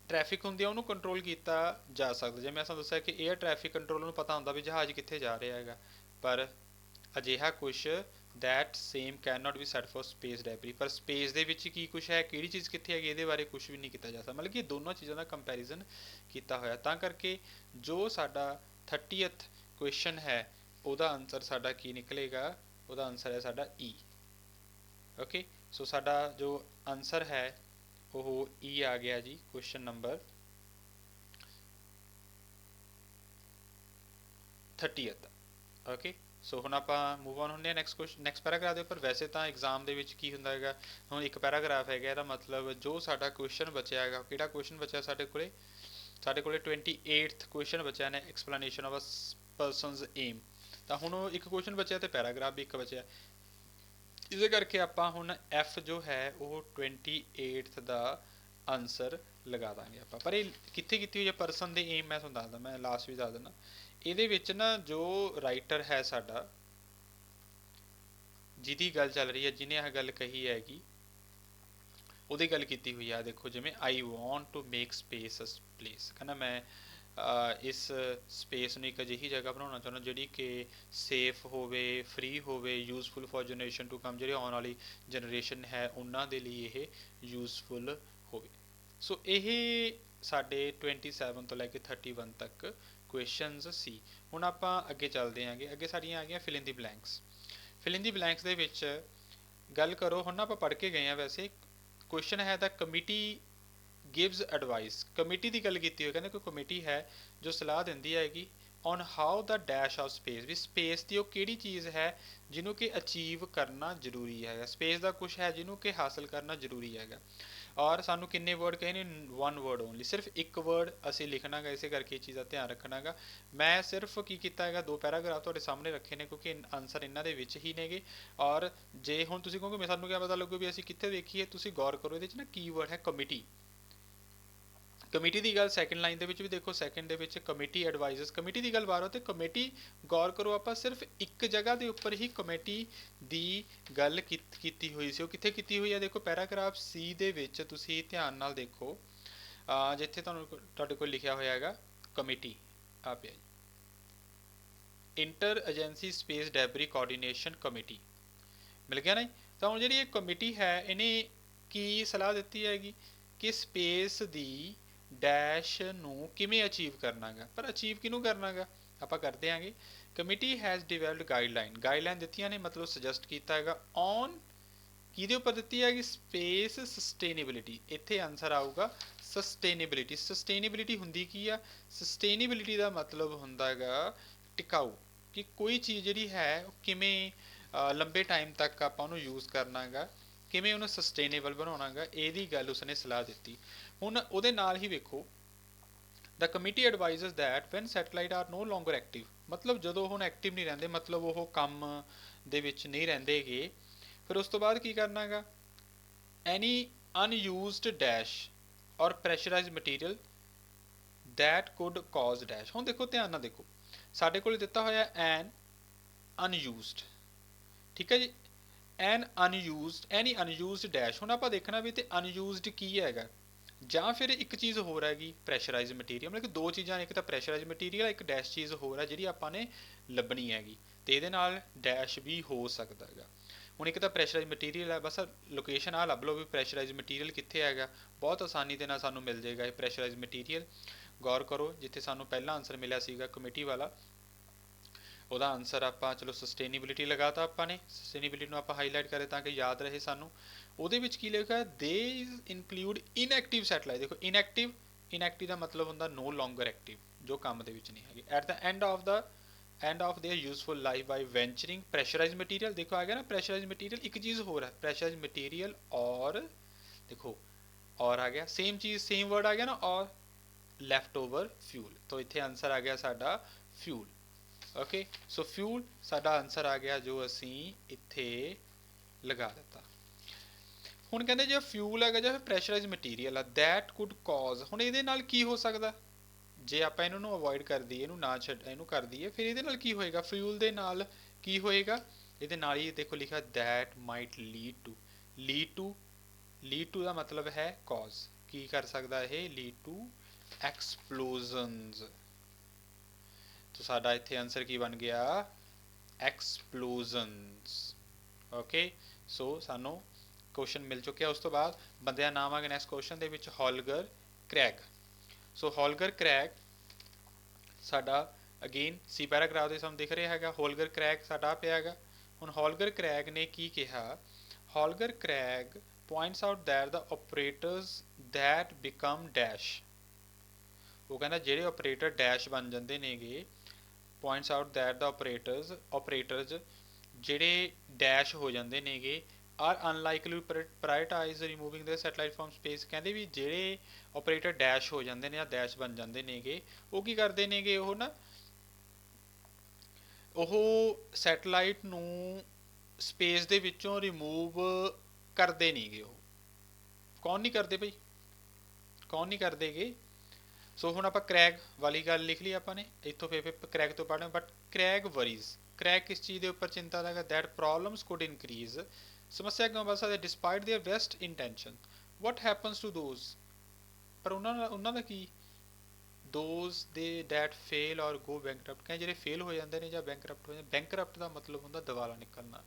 S1: ਟ੍ਰੈਫਿਕ ਹੁੰਦੀ ਆ ਉਹਨੂੰ ਕੰਟਰੋਲ ਕੀਤਾ ਜਾ ਸਕਦਾ। ਜਿਵੇਂ ਮੈਂ ਤੁਹਾਨੂੰ ਦੱਸਿਆ ਕਿ 에ਅਰ ਟ੍ਰੈਫਿਕ ਕੰਟਰੋਲਰ ਨੂੰ ਪਤਾ ਹੁੰਦਾ ਵੀ ਜਹਾਜ਼ ਕਿੱਥੇ ਜਾ ਰਿਹਾ ਹੈਗਾ, ਪਰ ਅਜਿਹਾ ਕੁਛ that same cannot be said for space debris। ਪਰ ਸਪੇਸ ਦੇ ਵਿੱਚ ਕੀ ਕੁਛ ਹੈ, ਕਿਹੜੀ ਚੀਜ਼ ਕਿੱਥੇ ਹੈਗੀ, ਇਹਦੇ ਬਾਰੇ ਕੁਛ ਵੀ ਨਹੀਂ ਕੀਤਾ ਜਾ ਸਕਦਾ। ਮਤਲਬ ਕਿ ਦੋਨੋਂ ਚੀਜ਼ਾਂ ਦਾ ਕੰਪੈਰੀਜ਼ਨ ਕੀਤਾ ਹੋਇਆ, ਤਾਂ ਕਰਕੇ ਜੋ ਸਾਡਾ 30th ਕੁਐਸਚਨ ਹੈ ਉਹਦਾ ਆਨਸਰ ਸਾਡਾ ਕੀ ਨਿਕਲੇਗਾ, ਉਹਦਾ ਆਨਸਰ ਹੈ ਸਾਡਾ ਈ। ਓਕੇ, ਸੋ ਸਾਡਾ ਜੋ ਆਨਸਰ ਹੈ ਉਹ ਈ ਆ ਗਿਆ ਜੀ, ਕੁਐਸਚਨ ਨੰਬਰ 30th। ਓਕੇ, ਸੋ ਹੁਣ ਆਪਾਂ ਮੂਵ ਆਨ ਹੁੰਦੇ ਹਾਂ ਨੈਕਸਟ ਪੈਰਾਗ੍ਰਾਫ ਦੇ ਉੱਪਰ। ਵੈਸੇ ਤਾਂ ਐਗਜ਼ਾਮ ਦੇ ਵਿੱਚ ਕੀ ਹੁੰਦਾ ਹੈਗਾ, ਹੁਣ ਇੱਕ ਪੈਰਾਗ੍ਰਾਫ ਹੈਗਾ, ਇਹਦਾ ਮਤਲਬ ਜੋ ਸਾਡਾ ਕੁਐਸਚਨ ਬਚਿਆ ਹੈਗਾ, ਕਿਹੜਾ ਕੁਐਸਚਨ ਬਚਿਆ ਸਾਡੇ ਕੋਲੇ 28th ਕੁਐਸਚਨ ਬਚਿਆ ਨੇ, explanation of a person's aim. ਤਾਂ ਹੁਣ ਇੱਕ ਕੁਐਸਚਨ ਬਚਿਆ ਤੇ ਪੈਰਾਗ੍ਰਾਫ ਵੀ ਇੱਕ ਬਚਿਆ, ਇਸੇ ਕਰਕੇ ਆਪਾਂ ਹੁਣ ਐਫ ਜੋ ਹੈ ਉਹ 28th ਦਾ ਆਨਸਰ ਲਗਾ ਦਾਂਗੇ ਆਪਾਂ। ਪਰ ਇਹ ਕਿੱਥੇ ਕੀਤੀ ਹੋਈ ਹੈ ਪਰਸਨ ਦੇ ਏਮ, ਮੈਂ ਤੁਹਾਨੂੰ ਦੱਸਦਾ, ਮੈਂ ਲਾਸਟ ਵੀ ਦੱਸ ਦਿੰਦਾ। ਇਹਦੇ ਵਿੱਚ ਨਾ ਜੋ ਰਾਈਟਰ ਹੈ ਸਾਡਾ, ਜਿਹਦੀ ਗੱਲ ਚੱਲ ਰਹੀ ਹੈ, ਜਿਹਨੇ ਇਹ ਗੱਲ ਕਹੀ ਹੈਗੀ, ਉਹਦੀ ਗੱਲ ਕੀਤੀ ਹੋਈ ਆ। ਦੇਖੋ ਜਿਵੇਂ I want to make space a place, ਕਹਿੰਦਾ ਮੈਂ ਇਸ ਸਪੇਸ ਨੂੰ ਇੱਕ ਅਜਿਹੀ ਜਗ੍ਹਾ ਬਣਾਉਣਾ ਚਾਹੁੰਦਾ ਜਿਹੜੀ ਕਿ ਸੇਫ ਹੋਵੇ, ਫ੍ਰੀ ਹੋਵੇ, useful for generation to come, ਜਿਹੜੀ ਆਉਣ ਵਾਲੀ ਜਨਰੇਸ਼ਨ ਹੈ ਉਹਨਾਂ ਦੇ ਲਈ ਇਹ ਯੂਜ਼ਫੁਲ ਹੋਵੇ। ਸੋ ਇਹ ਸਾਡੇ 27 ਤੋਂ ਲੈ ਕੇ 31 ਤੱਕ ਕੁਐਸਚਨਸ ਸੀ। ਹੁਣ ਆਪਾਂ ਅੱਗੇ ਚੱਲਦੇ ਆਂਗੇ, ਅੱਗੇ ਸਾਡੀਆਂ ਆ ਗਈਆਂ ਫਿਲ ਇਨ ਦੀ ਬਲੈਂਕਸ। ਫਿਲ ਇਨ ਦੀ ਬਲੈਂਕਸ ਦੇ ਵਿੱਚ ਗੱਲ ਕਰੋ, ਹੁਣ ਆਪਾਂ ਪੜ੍ਹ ਕੇ ਗਏ ਹਾਂ। ਵੈਸੇ ਕੁਐਸਚਨ ਹੈ ਦਾ ਕਮੇਟੀ ਗਿਵਸ ਐਡਵਾਈਸ, ਕਮੇਟੀ ਦੀ ਗੱਲ ਕੀਤੀ ਹੋਈ, ਕਹਿੰਦੇ ਕੋਈ ਕਮੇਟੀ ਹੈ ਜੋ ਸਲਾਹ ਦਿੰਦੀ ਹੈਗੀ on how the dash of space, ਵੀ ਸਪੇਸ ਦੀ ਉਹ ਕਿਹੜੀ ਚੀਜ਼ ਹੈ ਜਿਹਨੂੰ ਕਿ ਅਚੀਵ ਕਰਨਾ ਜ਼ਰੂਰੀ ਹੈਗਾ, ਸਪੇਸ ਦਾ ਕੁਛ ਹੈ ਜਿਹਨੂੰ ਕਿ ਹਾਸਲ ਕਰਨਾ ਜ਼ਰੂਰੀ ਹੈਗਾ। ਔਰ ਸਾਨੂੰ ਕਿੰਨੇ ਵਰਡ ਕਹੇ ਨੇ, 1 ਵਰਡ ਓਨਲੀ, ਸਿਰਫ ਇੱਕ ਵਰਡ ਅਸੀਂ ਲਿਖਣਾ ਗਾ, ਇਸੇ ਕਰਕੇ ਇਹ ਚੀਜ਼ ਦਾ ਧਿਆਨ ਰੱਖਣਾ ਗਾ। ਮੈਂ ਸਿਰਫ ਕੀ ਕੀਤਾ ਹੈਗਾ, 2 ਪੈਰਾਗ੍ਰਾਫ ਤੁਹਾਡੇ ਸਾਹਮਣੇ ਰੱਖੇ ਨੇ ਕਿਉਂਕਿ ਆਨਸਰ ਇਹਨਾਂ ਦੇ ਵਿੱਚ ਹੀ ਨੇਗੇ। ਔਰ ਜੇ ਹੁਣ ਤੁਸੀਂ ਕਹੋਗੇ ਸਾਨੂੰ ਕਿਆ ਪਤਾ ਲੱਗੂ ਵੀ ਅਸੀਂ ਕਿੱਥੇ ਵੇਖੀਏ, ਤੁਸੀਂ ਗੌਰ ਕਰੋ, ਇਹਦੇ 'ਚ ਨਾ ਕੀਵਰਡ ਹੈ ਕਮੇਟੀ। ਕਮੇਟੀ ਦੀ ਗੱਲ ਸੈਕਿੰਡ ਲਾਈਨ ਦੇ ਵਿੱਚ ਵੀ ਦੇਖੋ, ਸੈਕਿੰਡ ਦੇ ਵਿੱਚ ਕਮੇਟੀ ਐਡਵਾਈਜ਼ਰਸ, ਕਮੇਟੀ ਦੀ ਗੱਲ ਬਾਹਰੋਂ, ਤੇ ਕਮੇਟੀ ਗੌਰ ਕਰੋ ਆਪਾਂ ਸਿਰਫ ਇੱਕ ਜਗ੍ਹਾ ਦੇ ਉੱਪਰ ਹੀ ਕਮੇਟੀ ਦੀ ਗੱਲ ਕੀਤੀ ਹੋਈ ਸੀ। ਉਹ ਕਿੱਥੇ ਕੀਤੀ ਹੋਈ ਹੈ, ਦੇਖੋ ਪੈਰਾਗ੍ਰਾਫ ਸੀ ਦੇ ਵਿੱਚ ਤੁਸੀਂ ਧਿਆਨ ਨਾਲ ਦੇਖੋ, ਜਿੱਥੇ ਤੁਹਾਡੇ ਕੋਲ ਲਿਖਿਆ ਹੋਇਆ ਹੈਗਾ ਕਮੇਟੀ, ਆ ਪਿਆ inter agency space debris coordination committee, ਮਿਲ ਗਿਆ ਨਾ। ਤਾਂ ਹੁਣ ਜਿਹੜੀ ਇਹ ਕਮੇਟੀ ਹੈ ਇਹਨੇ ਕੀ ਸਲਾਹ ਦਿੱਤੀ ਹੈਗੀ ਕਿ ਸਪੇਸ ਦੀ ਡੈਸ਼ ਨੂੰ ਕਿਵੇਂ ਅਚੀਵ ਕਰਨਾ ਗਾ, ਪਰ ਅਚੀਵ ਕਿਹਨੂੰ ਕਰਨਾ ਗਾ, ਆਪਾਂ ਕਰਦੇ ਆਂਗੇ। ਕਮੇਟੀ ਹੈਜ਼ ਡਿਵੈਲਪਡ ਗਾਈਡਲਾਈਨ ਦਿੱਤੀਆਂ ਨੇ, ਮਤਲਬ ਸੁਜੈਸਟ ਕੀਤਾ ਹੈਗਾ ਔਨ ਕਿਹਦੇ ਉੱਪਰ ਦਿੱਤੀ ਹੈਗੀ, ਸਪੇਸ ਸਸਟੇਨੇਬਿਲਿਟੀ। ਇੱਥੇ ਆਨਸਰ ਆਊਗਾ ਸਸਟੇਨੇਬਿਲਿਟੀ ਹੁੰਦੀ ਕੀ ਆ? ਸਸਟੇਨੇਬਿਲਿਟੀ ਦਾ ਮਤਲਬ ਹੁੰਦਾ ਹੈਗਾ ਟਿਕਾਊ, ਕਿ ਕੋਈ ਚੀਜ਼ ਜਿਹੜੀ ਹੈ ਉਹ ਕਿਵੇਂ ਲੰਬੇ ਟਾਈਮ ਤੱਕ ਆਪਾਂ ਉਹਨੂੰ ਯੂਜ਼ ਕਰਨਾ ਹੈਗਾ, ਕਿਵੇਂ ਉਹਨੂੰ ਸਸਟੇਨੇਬਲ ਬਣਾਉਣਾ ਹੈਗਾ, ਇਹਦੀ ਗੱਲ ਉਸਨੇ ਸਲਾਹ ਦਿੱਤੀ। ਹੁਣ ਉਹਦੇ ਨਾਲ ਹੀ ਵੇਖੋ, The committee advises that when satellite are no longer active, ਮਤਲਬ ਜਦੋਂ ਹੁਣ ਐਕਟਿਵ ਨਹੀਂ ਰਹਿੰਦੇ, ਮਤਲਬ ਉਹ ਕੰਮ ਦੇ ਵਿੱਚ ਨਹੀਂ ਰਹਿੰਦੇਗੇ, ਫਿਰ ਉਸ ਤੋਂ ਬਾਅਦ ਕੀ ਕਰਨਾ ਹੈਗਾ? Any unused dash or pressurized material that could cause dash। ਹੁਣ ਦੇਖੋ ਧਿਆਨ ਨਾਲ ਦੇਖੋ, ਸਾਡੇ ਕੋਲ ਦਿੱਤਾ ਹੋਇਆ an unused, ਠੀਕ ਹੈ ਜੀ, any unused dash। ਹੁਣ ਆਪਾਂ ਦੇਖਣਾ ਵੀ ਤੇ unused ਕੀ ਹੈਗਾ, ਜਾਂ ਫਿਰ ਇੱਕ ਚੀਜ਼ ਹੋਰ ਹੈਗੀ ਪ੍ਰੈਸ਼ਰਾਈਜ਼ ਮਟੀਰੀਅਲ, ਮਤਲਬ ਕਿ ਦੋ ਚੀਜ਼ਾਂ ਨੇ, ਇੱਕ ਤਾਂ ਪ੍ਰੈਸ਼ਰਾਈਜ਼ ਮਟੀਰੀਅਲ, ਇੱਕ ਡੈਸ਼ ਚੀਜ਼ ਹੋਰ ਹੈ ਜਿਹੜੀ ਆਪਾਂ ਨੇ ਲੱਭਣੀ ਹੈਗੀ, ਤੇ ਇਹਦੇ ਨਾਲ ਡੈਸ਼ ਵੀ ਹੋ ਸਕਦਾ ਹੈਗਾ। ਹੁਣ ਇੱਕ ਤਾਂ ਪ੍ਰੈਸ਼ਰਾਈਜ਼ ਮਟੀਰੀਅਲ ਹੈ, ਬਸ ਲੋਕੇਸ਼ਨ ਆ ਲੱਭ ਲਓ ਵੀ ਪ੍ਰੈਸ਼ਰਾਈਜ਼ ਮਟੀਰੀਅਲ ਕਿੱਥੇ ਹੈਗਾ, ਬਹੁਤ ਆਸਾਨੀ ਦੇ ਨਾਲ ਸਾਨੂੰ ਮਿਲ ਜਾਏਗਾ ਇਹ ਪ੍ਰੈਸ਼ਰਾਈਜ਼ ਮਟੀਰੀਅਲ। ਗੌਰ ਕਰੋ, ਜਿੱਥੇ ਸਾਨੂੰ ਪਹਿਲਾ ਆਨਸਰ ਮਿਲਿਆ ਸੀਗਾ ਕਮੇਟੀ ਵਾਲਾ, ਉਹਦਾ ਆਨਸਰ ਆਪਾਂ ਚਲੋ ਸਸਟੇਨੇਬਿਲਿਟੀ ਲਗਾਤਾ ਆਪਾਂ ਨੇ, ਸਸਟੇਨੇਬਿਲਿਟੀ ਨੂੰ ਆਪਾਂ ਹਾਈਲਾਈਟ ਕਰੇ ਤਾਂ ਕਿ ਯਾਦ ਰਹੇ ਸਾਨੂੰ। ਉਹਦੇ ਵਿੱਚ ਕੀ ਲਿਖਿਆ? ਦੇ ਇਨਕਲੂਡ ਇਨਐਕਟਿਵ ਸੈਟਲਾਈਟ। ਦੇਖੋ ਇਨਐਕਟਿਵ ਦਾ ਮਤਲਬ ਹੁੰਦਾ ਨੋ ਲੌਂਗਰ ਐਕਟਿਵ, ਜੋ ਕੰਮ ਦੇ ਵਿੱਚ ਨਹੀਂ ਹੈਗੇ। At the end of their useful life by venturing pressurise material. ਦੇਖੋ ਆ ਗਿਆ ਨਾ ਪ੍ਰੈਸ਼ਰਾਈਜ਼ ਮਟੀਰੀਅਲ, ਇੱਕ ਚੀਜ਼ ਹੋਰ ਹੈ ਪ੍ਰੈਸ਼ਰਾਈਜ਼ ਮਟੀਰੀਅਲ ਔਰ, ਦੇਖੋ ਔਰ ਆ ਗਿਆ, ਸੇਮ ਚੀਜ਼ ਸੇਮ ਵਰਡ ਆ ਗਿਆ ਨਾ, ਔਰ ਲੈਫਟ ਓਵਰ ਫਿਊਲ। ਤਾਂ ਇੱਥੇ ਆਨਸਰ ਆ ਗਿਆ ਸਾਡਾ ਫਿਊਲ। ਓਕੇ, ਸੋ ਫਿਊਲ ਸਾਡਾ ਆਨਸਰ ਆ ਗਿਆ ਜੋ ਅਸੀਂ ਇੱਥੇ ਲਗਾ ਦਿੱਤਾ। ਹੁਣ ਕਹਿੰਦੇ ਜੇ ਫਿਊਲ ਹੈਗਾ ਜਾਂ ਪ੍ਰੈਸ਼ਰਾਈਜ਼ ਮਟੀਰੀਅਲ ਆ, ਦੈਟ ਕੁਡ ਕਾਜ਼, ਹੁਣ ਇਹਦੇ ਨਾਲ ਕੀ ਹੋ ਸਕਦਾ? ਜੇ ਆਪਾਂ ਇਹਨਾਂ ਨੂੰ ਅਵੋਇਡ ਕਰ ਦਈਏ, ਇਹਨੂੰ ਨਾ ਛੱਡ, ਇਹਨੂੰ ਕਰ ਦਈਏ, ਫਿਰ ਇਹਦੇ ਨਾਲ ਕੀ ਹੋਏਗਾ? ਫਿਊਲ ਦੇ ਨਾਲ ਕੀ ਹੋਏਗਾ? ਇਹਦੇ ਨਾਲ ਹੀ ਦੇਖੋ ਲਿਖਿਆ ਦੈਟ ਮਾਈਟ ਲੀਡ ਟੂ ਦਾ ਮਤਲਬ ਹੈ ਕਾਜ਼, ਕੀ ਕਰ ਸਕਦਾ ਇਹ? Lead to explosions. तो साडा इत्थे आंसर की बन गया? एक्सप्लोजनस। ओके, सो सानू क्वेश्चन मिल चुके। उस तो बाद बंदे नाम आ गया नैक्सट क्वेश्चन दे विच हॉलगर क्रैग। सो हॉलगर क्रैग साडा अगेन सी पैराग्राफ दे सानू दिख रहा है, हॉलगर क्रैग साडा पिया है। हुण हॉलगर क्रैग ने की कहा? Holger Craig points out that the operators that become dash, वो कहना जेडे ऑपरेटर डैश बन जाते नेगे, points out that the operators जेडे डैश हो जाते नेगे are unlikely prioritise removing the satellite from space. कहते भी जेडे ऑपरेटर डैश हो जाते हैं या डैश बन जाते नेगे, वो की करते नेगे, वो ना ਉਹ ਸੈਟਲਾਈਟ ਨੂੰ ਸਪੇਸ ਦੇ ਵਿੱਚੋਂ ਰਿਮੂਵ ਕਰਦੇ ਨਹੀਂਗੇ। ਉਹ ਕੌਣ ਨਹੀਂ ਕਰਦੇ ਭਾਈ? ਕੌਣ ਨਹੀਂ ਕਰਦੇਗੇ? ਸੋ ਹੁਣ ਆਪਾਂ ਕ੍ਰੈਗ ਵਾਲੀ ਗੱਲ ਲਿਖ ਲਈ ਆਪਾਂ ਨੇ, ਇੱਥੋਂ ਫਿਰ ਕ੍ਰੈਗ ਤੋਂ ਪੜ੍ਹਨਾ। ਬਟ ਕ੍ਰੈਗ ਵਰੀਜ਼, ਕ੍ਰੈਗ ਕਿਸ ਚੀਜ਼ ਦੇ ਉੱਪਰ ਚਿੰਤਾ ਦਾ ਹੈਗਾ? ਦੈਟ ਪ੍ਰੋਬਲਮਸ ਕੁਡ ਇਨਕਰੀਜ਼, ਸਮੱਸਿਆ ਕਿਉਂ ਵੱਧ ਸਕਦੀ? Despite their best intention, what happens to those, ਪਰ ਉਹਨਾਂ ਦਾ ਕੀ? ਦੋਜ਼ ਦੇ that fail or go bankrupt, ਕਹਿੰਦੇ ਜਿਹੜੇ ਫੇਲ ਹੋ ਜਾਂਦੇ ਨੇ ਜਾਂ ਬੈਂਕਰਪਟ ਹੋ ਜਾਂਦੇ। ਬੈਂਕਰਪਟ ਦਾ ਮਤਲਬ ਹੁੰਦਾ ਦਿਵਾਲਾ ਨਿਕਲਣਾ।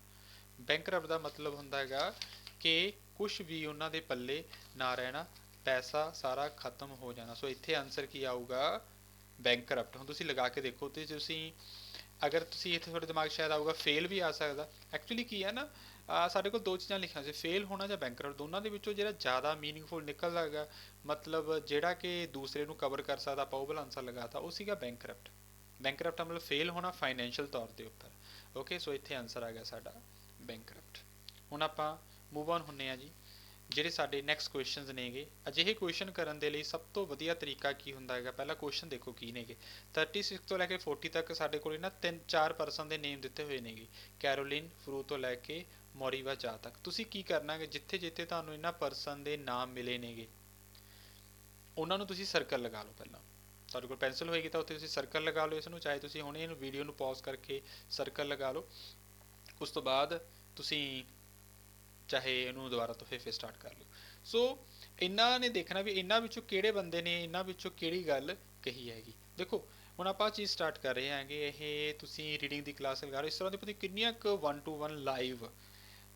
S1: ਬੈਂਕਰਪਟ ਦਾ ਮਤਲਬ ਹੁੰਦਾ ਹੈਗਾ ਕਿ ਕੁਛ ਵੀ ਉਹਨਾਂ ਦੇ ਪੱਲੇ ਨਾ ਰਹਿਣਾ, ਪੈਸਾ ਸਾਰਾ ਖਤਮ ਹੋ ਜਾਣਾ। ਸੋ ਇੱਥੇ ਆਨਸਰ ਕੀ ਆਊਗਾ? ਬੈਂਕਰਪਟ। ਹੁਣ ਤੁਸੀਂ ਲਗਾ ਕੇ ਦੇਖੋ ਤੇ ਤੁਸੀਂ, ਅਗਰ ਤੁਸੀਂ ਇੱਥੇ ਤੁਹਾਡੇ ਦਿਮਾਗ ਸ਼ਾਇਦ ਆਊਗਾ ਫੇਲ ਵੀ ਆ ਸਕਦਾ। ਐਕਚੁਅਲੀ ਕੀ ਹੈ ਨਾ, ਸਾਡੇ ਕੋਲ ਦੋ ਚੀਜ਼ਾਂ ਲਿਖੀਆਂ ਸੀ, ਫੇਲ ਹੋਣਾ ਜਾਂ ਬੈਂਕਰਪਟ। ਦੋਨਾਂ ਦੇ ਵਿੱਚੋਂ ਜਿਹੜਾ ਜ਼ਿਆਦਾ ਮੀਨਿੰਗਫੁਲ ਨਿਕਲਦਾ ਹੈਗਾ, ਮਤਲਬ ਜਿਹੜਾ ਕਿ ਦੂਸਰੇ ਨੂੰ ਕਵਰ ਕਰ ਸਕਦਾ, ਆਪਾਂ ਉਹ ਵਾਲਾ ਆਨਸਰ ਲਗਾਤਾ, ਉਹ ਸੀਗਾ ਬੈਂਕਰਪਟ। ਬੈਂਕਰਪਟ ਮਤਲਬ ਫੇਲ ਹੋਣਾ ਫਾਈਨੈਂਸ਼ੀਅਲ ਤੌਰ ਦੇ ਉੱਪਰ। ਓਕੇ, ਸੋ ਇੱਥੇ ਆਨਸਰ ਆ ਗਿਆ ਸਾਡਾ ਬੈਂਕਰਪਟ। ਹੁਣ ਆਪਾਂ ਮੂਵ ਔਨ ਹੁੰਨੇ ਆ ਜੀ। ਜਿਹੜੇ ਸਾਡੇ ਨੈਕਸਟ ਕੁਐਸਚਨਸ ਨੇਗੇ, ਅਜਿਹੇ ਕੁਐਸਚਨ ਕਰਨ ਦੇ ਲਈ ਸਭ ਤੋਂ ਵਧੀਆ ਤਰੀਕਾ ਕੀ ਹੁੰਦਾ ਹੈਗਾ? ਪਹਿਲਾ ਕੁਐਸਚਨ ਦੇਖੋ ਕੀ ਨੇਗੇ। 36 ਤੋਂ ਲੈ ਕੇ 40 ਤੱਕ ਸਾਡੇ ਕੋਲ ਨਾ 3-4 ਪਰਸਨ ਦੇ ਨੇਮ ਦਿੱਤੇ ਹੋਏ ਨੇਗੇ, ਕੈਰੋਲਿਨ ਫਰੂ ਤੋਂ ਲੈ ਕੇ ਮੋਰੀਵਾ ਜਾ ਤੱਕ। ਤੁਸੀਂ ਕੀ ਕਰਨਾ ਹੈ, ਜਿੱਥੇ ਜਿੱਥੇ ਤੁਹਾਨੂੰ ਇਹਨਾਂ ਪਰਸਨ ਦੇ ਨਾਮ ਮਿਲੇ ਨੇਗੇ ਉਹਨਾਂ ਨੂੰ ਤੁਸੀਂ ਸਰਕਲ ਲਗਾ ਲਓ। ਪਹਿਲਾਂ ਤੁਹਾਡੇ ਕੋਲ ਪੈਨਸਿਲ ਹੋਏਗੀ ਤਾਂ ਉੱਥੇ ਤੁਸੀਂ ਸਰਕਲ ਲਗਾ ਲਓ ਇਸ ਨੂੰ, ਚਾਹੇ ਤੁਸੀਂ ਹੁਣੇ ਇਹਨੂੰ ਵੀਡੀਓ ਨੂੰ ਪੌਜ਼ ਕਰਕੇ ਸਰਕਲ ਲਗਾ ਲਓ। ਉਸ ਤੋਂ ਬਾਅਦ ਤੁਸੀਂ ਚਾਹੇ ਇਹਨੂੰ ਦੁਬਾਰਾ ਤੋਂ ਫਿਰ ਸਟਾਰਟ ਕਰ ਲਿਓ। ਸੋ ਇਹਨਾਂ ਨੇ ਦੇਖਣਾ ਵੀ ਇਹਨਾਂ ਵਿੱਚੋਂ ਕਿਹੜੇ ਬੰਦੇ ਨੇ ਇਹਨਾਂ ਵਿੱਚੋਂ ਕਿਹੜੀ ਗੱਲ ਕਹੀ ਹੈਗੀ। ਦੇਖੋ ਹੁਣ ਆਪਾਂ ਚੀਜ਼ ਸਟਾਰਟ ਕਰ ਰਹੇ ਹਾਂਗੇ, ਇਹ ਤੁਸੀਂ ਰੀਡਿੰਗ ਦੀ ਕਲਾਸ ਲਗਾ ਰਹੇ ਹੋ। ਇਸ ਤਰ੍ਹਾਂ ਦੇ ਪਤਾ ਕਿੰਨੀਆਂ ਕੁ 1-to-1 ਲਾਈਵ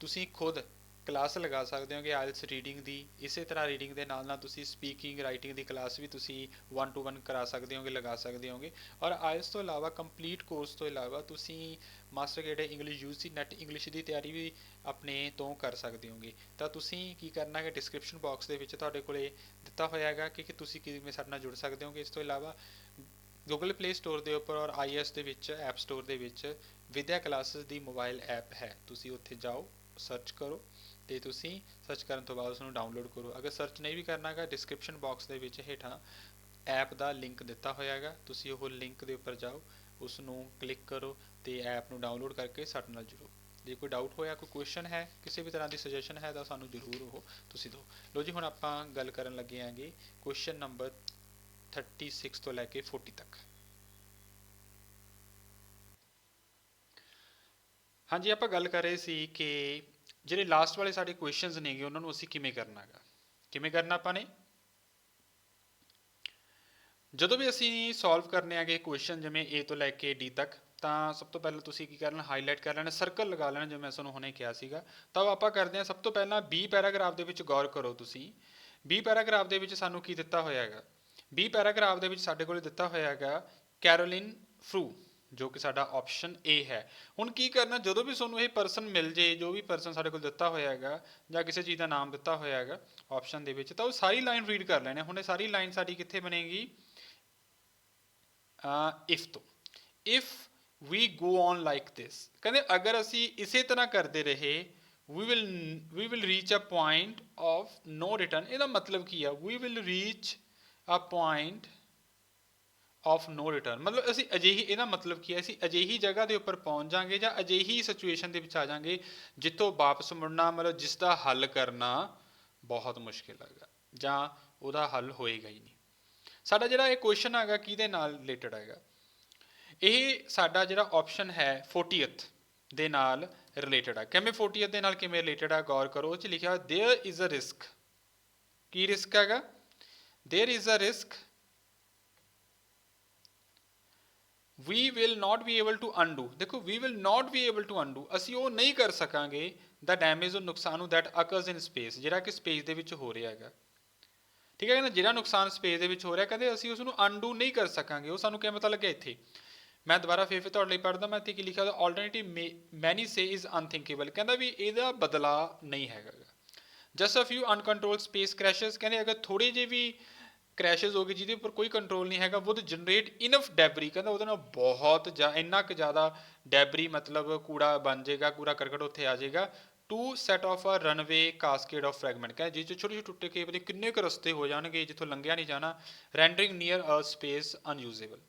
S1: ਤੁਸੀਂ ਖੁਦ ਕਲਾਸ ਲਗਾ ਸਕਦੇ ਹੋਗੇ ਆਇਲਸ ਰੀਡਿੰਗ ਦੀ। ਇਸੇ ਤਰ੍ਹਾਂ ਰੀਡਿੰਗ ਦੇ ਨਾਲ ਨਾਲ ਤੁਸੀਂ ਸਪੀਕਿੰਗ ਰਾਈਟਿੰਗ ਦੀ ਕਲਾਸ ਵੀ ਤੁਸੀਂ 1 to 1 ਕਰਾ ਸਕਦੇ ਹੋਗੇ, ਲਗਾ ਸਕਦੇ ਹੋਗੇ। ਔਰ ਆਇਲਸ ਤੋਂ ਇਲਾਵਾ ਕੰਪਲੀਟ ਕੋਰਸ ਤੋਂ ਇਲਾਵਾ ਤੁਸੀਂ master grade English UGC net English ਦੀ ਤਿਆਰੀ ਵੀ ਆਪਣੇ ਤੋਂ ਕਰ ਸਕਦੇ ਹੋਗੇ। ਤਾਂ ਤੁਸੀਂ ਕੀ ਕਰਨਾ ਹੈ, ਡਿਸਕ੍ਰਿਪਸ਼ਨ ਬਾਕਸ ਦੇ ਵਿੱਚ ਤੁਹਾਡੇ ਕੋਲੇ ਦਿੱਤਾ ਹੋਇਆ ਹੈਗਾ ਕਿ ਤੁਸੀਂ ਕਿਵੇਂ ਸਾਡੇ ਨਾਲ ਜੁੜ ਸਕਦੇ ਹੋਗੇ। ਇਸ ਤੋਂ ਇਲਾਵਾ ਗੂਗਲ ਪਲੇ ਸਟੋਰ ਦੇ ਉੱਪਰ ਔਰ IOS ਦੇ ਵਿੱਚ ਐਪ ਸਟੋਰ ਦੇ ਵਿੱਚ ਵਿਦਿਆ ਕਲਾਸਿਸ ਦੀ ਮੋਬਾਈਲ ਐਪ ਹੈ, ਤੁਸੀਂ ਉੱਥੇ ਜਾਓ, ਸਰਚ ਕਰੋ ਤੇ ਤੁਸੀਂ ਸਰਚ ਕਰਨ ਤੋਂ ਬਾਅਦ ਉਸਨੂੰ ਡਾਊਨਲੋਡ ਕਰੋ। ਅਗਰ ਸਰਚ ਨਹੀਂ ਵੀ ਕਰਨਾ ਹੈਗਾ, ਡਿਸਕ੍ਰਿਪਸ਼ਨ ਬਾਕਸ ਦੇ ਵਿੱਚ ਹੇਠਾਂ ਐਪ ਦਾ ਲਿੰਕ ਦਿੱਤਾ ਹੋਇਆ ਹੈਗਾ, ਤੁਸੀਂ ਉਹ ਲਿੰਕ ਦੇ ਉੱਪਰ ਜਾਓ, ਉਸ ਨੂੰ ਕਲਿੱਕ ਕਰੋ ਤੇ ਐਪ ਨੂੰ ਡਾਊਨਲੋਡ ਕਰਕੇ ਸਾਡੇ ਨਾਲ ਜੁੜੋ। ਜੇ ਕੋਈ ਡਾਊਟ ਹੋਇਆ, ਕੋਈ ਕੁਐਸਚਨ ਹੈ, ਕਿਸੇ ਵੀ ਤਰ੍ਹਾਂ ਦੀ ਸੁਜੈਸ਼ਨ ਹੈ ਤਾਂ ਸਾਨੂੰ ਜ਼ਰੂਰ ਉਹ ਤੁਸੀਂ ਦਿਓ। ਲਓ ਜੀ, ਹੁਣ ਆਪਾਂ ਗੱਲ ਕਰਨ ਲੱਗੇ ਹਾਂਗੇ ਕੁਐਸਚਨ ਨੰਬਰ 36 ਤੋਂ ਲੈ ਕੇ 40 ਤੱਕ। ਹਾਂਜੀ, ਆਪਾਂ ਗੱਲ ਕਰ ਰਹੇ ਸੀ ਕਿ ਜਿਹੜੇ ਲਾਸਟ ਵਾਲੇ ਸਾਡੇ ਕੁਐਸਚਨਸ ਨੇਗੇ ਉਹਨਾਂ ਨੂੰ ਅਸੀਂ ਕਿਵੇਂ ਕਰਨਾ ਹੈਗਾ। ਕਿਵੇਂ ਕਰਨਾ ਆਪਾਂ ਨੇ, ਜਦੋਂ ਵੀ ਅਸੀਂ ਸੋਲਵ ਕਰਨੇ ਆਗੇ ਕੁਐਸਚਨ ਜਿਵੇਂ A ਤੋਂ ਲੈ ਕੇ D ਤੱਕ, ਤਾਂ ਸਭ ਤੋਂ ਪਹਿਲਾਂ ਤੁਸੀਂ ਕੀ ਕਰਨਾ, ਹਾਈਲਾਈਟ ਕਰ ਲੈਣਾ, ਸਰਕਲ ਲਗਾ ਲੈਣਾ ਜਿਵੇਂ ਮੈਂ ਤੁਹਾਨੂੰ ਹੁਣੇ ਕਿਹਾ ਸੀਗਾ। ਤਾਂ ਆਪਾਂ ਕਰਦੇ ਹਾਂ, ਸਭ ਤੋਂ ਪਹਿਲਾਂ B ਪੈਰਾਗ੍ਰਾਫ ਦੇ ਵਿੱਚ ਗੌਰ ਕਰੋ ਤੁਸੀਂ। B ਪੈਰਾਗ੍ਰਾਫ ਦੇ ਵਿੱਚ ਸਾਨੂੰ ਕੀ ਦਿੱਤਾ ਹੋਇਆ ਹੈਗਾ, B ਪੈਰਾਗ੍ਰਾਫ ਦੇ ਵਿੱਚ ਸਾਡੇ ਕੋਲ ਦਿੱਤਾ ਹੋਇਆ ਹੈਗਾ ਕੈਰੋਲਿਨ ਫਰੂ, ਜੋ ਕਿ ਸਾਡਾ ਆਪਸ਼ਨ A ਹੈ। ਹੁਣ ਕੀ ਕਰਨਾ, ਜਦੋਂ ਵੀ ਤੁਹਾਨੂੰ ਇਹ ਪਰਸਨ ਮਿਲ ਜੇ, ਜੋ ਵੀ ਪਰਸਨ ਸਾਡੇ ਕੋਲ ਦਿੱਤਾ ਹੋਇਆ ਹੈਗਾ ਜਾਂ ਕਿਸੇ ਚੀਜ਼ ਦਾ ਨਾਮ ਦਿੱਤਾ ਹੋਇਆ ਹੈਗਾ ਆਪਸ਼ਨ ਦੇ ਵਿੱਚ, ਤਾਂ ਉਹ ਸਾਰੀ ਲਾਈਨ ਰੀਡ ਕਰ ਲੈਣੇ। ਹੁਣ ਇਹ ਸਾਰੀ ਲਾਈਨ ਸਾਡੀ ਕਿੱਥੇ ਬਣੇਗੀ, ਇਫ ਤੋਂ। If we go on like this, ਕਹਿੰਦੇ ਅਗਰ ਅਸੀਂ ਇਸੇ ਤਰ੍ਹਾਂ ਕਰਦੇ ਰਹੇ, we will reach a point of no return। ਇਹਦਾ ਮਤਲਬ ਕੀ ਆ, we will reach a point of no return, ਮਤਲਬ ਅਸੀਂ ਅਜਿਹੀ, ਇਹਦਾ ਮਤਲਬ ਕੀ ਹੈ, ਅਸੀਂ ਅਜਿਹੀ ਜਗ੍ਹਾ ਦੇ ਉੱਪਰ ਪਹੁੰਚ ਜਾਾਂਗੇ ਜਾਂ ਅਜਿਹੀ ਸਿਚੁਏਸ਼ਨ ਦੇ ਵਿੱਚ ਆ ਜਾਾਂਗੇ ਜਿੱਥੋਂ ਵਾਪਸ ਮੁੜਨਾ, ਮਤਲਬ ਜਿਸ ਦਾ ਹੱਲ ਕਰਨਾ ਬਹੁਤ ਮੁਸ਼ਕਿਲ ਹੈਗਾ ਜਾਂ ਉਹਦਾ ਹੱਲ ਹੋਏਗਾ ਹੀ ਨਹੀਂ। ਸਾਡਾ ਜਿਹੜਾ ਇਹ ਕੁਐਸਚਨ ਹੈਗਾ ਕਿਹਦੇ ਨਾਲ ਰਿਲੇਟਡ ਹੈਗਾ, ਇਹ ਸਾਡਾ ਜਿਹੜਾ ਆਪਸ਼ਨ ਹੈ 40th ਦੇ ਨਾਲ ਰਿਲੇਟਡ ਹੈ। ਕਿਵੇਂ 40th ਦੇ ਨਾਲ ਕਿਵੇਂ ਰਿਲੇਟਡ ਹੈ, ਗੌਰ ਕਰੋ। ਉਹ 'ਚ ਲਿਖਿਆ देयर इज अ रिस्क, ਕੀ ਰਿਸਕ ਹੈਗਾ, there is a risk we will not be able to undo। ਦੇਖੋ we will not be able to undo, ਅਸੀਂ ਉਹ ਨਹੀਂ ਕਰ ਸਕਾਂਗੇ ਦਾ ਡੈਮੇਜ, ਉਹ ਨੁਕਸਾਨ ਨੂੰ that occurs in space, ਜਿਹੜਾ ਕਿ ਸਪੇਸ ਦੇ ਵਿੱਚ ਹੋ ਰਿਹਾ ਹੈਗਾ। ਠੀਕ ਹੈ, ਕਹਿੰਦਾ ਜਿਹੜਾ ਨੁਕਸਾਨ ਸਪੇਸ ਦੇ ਵਿੱਚ ਹੋ ਰਿਹਾ, ਕਹਿੰਦੇ ਅਸੀਂ ਉਸ ਨੂੰ ਅਨਡੂ ਨਹੀਂ ਕਰ ਸਕਾਂਗੇ। ਉਹ ਸਾਨੂੰ ਕਿਵੇਂ ਪਤਾ ਲੱਗਿਆ, ਇੱਥੇ ਮੈਂ ਦੁਬਾਰਾ ਫਿਰ ਤੁਹਾਡੇ ਲਈ ਪੜ੍ਹਦਾ, ਮੈਂ ਇੱਥੇ ਕੀ ਲਿਖਿਆ, ਆਲਟਰਨੇਟਿਵ ਮੈਨੀ ਸੇ ਇਜ਼ ਅਨਥਿੰਕੇਬਲ, ਕਹਿੰਦਾ ਵੀ ਇਹਦਾ ਬਦਲਾ ਨਹੀਂ ਹੈਗਾ। Just a few uncontrolled space crashes, ਕਹਿੰਦੇ ਅਗਰ ਥੋੜੇ ਜਿਹੇ ਵੀ ਕ੍ਰੈਸ਼ਸ ਹੋ ਗਏ ਜਿਹਦੇ ਉੱਪਰ ਕੋਈ ਕੰਟਰੋਲ ਨਹੀਂ ਹੈਗਾ, ਵੁੱਡ ਜਨਰੇਟ ਇਨਫ ਡੈਬਰੀ, ਕਹਿੰਦਾ ਉਹਦੇ ਨਾਲ ਬਹੁਤ ਇੰਨਾ ਕੁ ਜ਼ਿਆਦਾ ਡੈਬਰੀ, ਮਤਲਬ ਕੂੜਾ ਬਣ ਜਾਏਗਾ, ਕੂੜਾ ਕਰਕਟ ਉੱਥੇ ਆ ਜਾਏਗਾ, to set off a runaway cascade of fragment, ਕਹਿੰਦੇ ਜਿਸ 'ਚ ਛੋਟੇ ਛੋਟੇ ਟੁੱਟੇ ਕੇ ਕਿੰਨੇ ਕੁ ਰਸਤੇ ਹੋ ਜਾਣਗੇ ਜਿੱਥੋਂ ਲੰਘਿਆ ਨਹੀਂ ਜਾਣਾ, ਰੈਂਡਰਿੰਗ ਨੀਅਰ ਅ ਸਪੇਸ ਅਨਯੂਜ਼ੇਬਲ,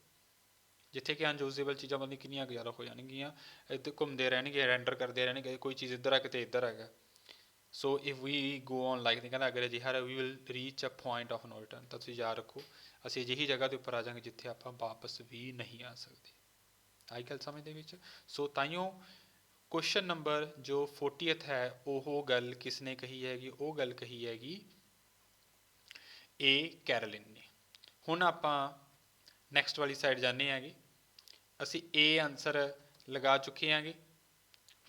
S1: ਜਿੱਥੇ ਕਿ ਅਨਯੂਜ਼ੇਬਲ ਚੀਜ਼ਾਂ ਬੰਦੀ ਕਿੰਨੀਆਂ ਕੁ ਜ਼ਿਆਦਾ ਹੋ ਜਾਣਗੀਆਂ, ਇੱਥੇ ਘੁੰਮਦੇ ਰਹਿਣਗੇ, ਰੈਂਡਰ ਕਰਦੇ ਰਹਿਣਗੇ, ਕੋਈ ਚੀਜ਼ ਇੱਧਰ ਆ ਕਿਤੇ ਇੱਧਰ ਹੈਗਾ। So if we go on like, ਕਹਿੰਦਾ ਅਗਰ ਅਜਿਹਾ we will reach a point of no return, ਤਾਂ ਤੁਸੀਂ ਯਾਦ ਰੱਖੋ ਅਸੀਂ ਅਜਿਹੀ ਜਗ੍ਹਾ ਦੇ ਉੱਪਰ ਆ ਜਾਵਾਂਗੇ ਜਿੱਥੇ ਆਪਾਂ ਵਾਪਸ ਵੀ ਨਹੀਂ ਆ ਸਕਦੇ। ਆਈ ਗੱਲ ਸਮਝ ਦੇ ਵਿੱਚ। ਸੋ ਤਾਈਓ ਕੁਐਸਚਨ ਨੰਬਰ ਜੋ 40th ਹੈ, ਉਹ ਗੱਲ ਕਿਸ ਨੇ ਕਹੀ ਹੈਗੀ, ਉਹ ਗੱਲ ਕਹੀ ਹੈਗੀ A ਕੈਰੋਲਿਨ ਨੇ। ਹੁਣ ਆਪਾਂ ਨੈਕਸਟ ਵਾਲੀ ਸਾਈਡ ਜਾਂਦੇ ਹੈਗੇ, ਅਸੀਂ A ਆਨਸਰ ਲਗਾ ਚੁੱਕੇ ਹਾਂਗੇ,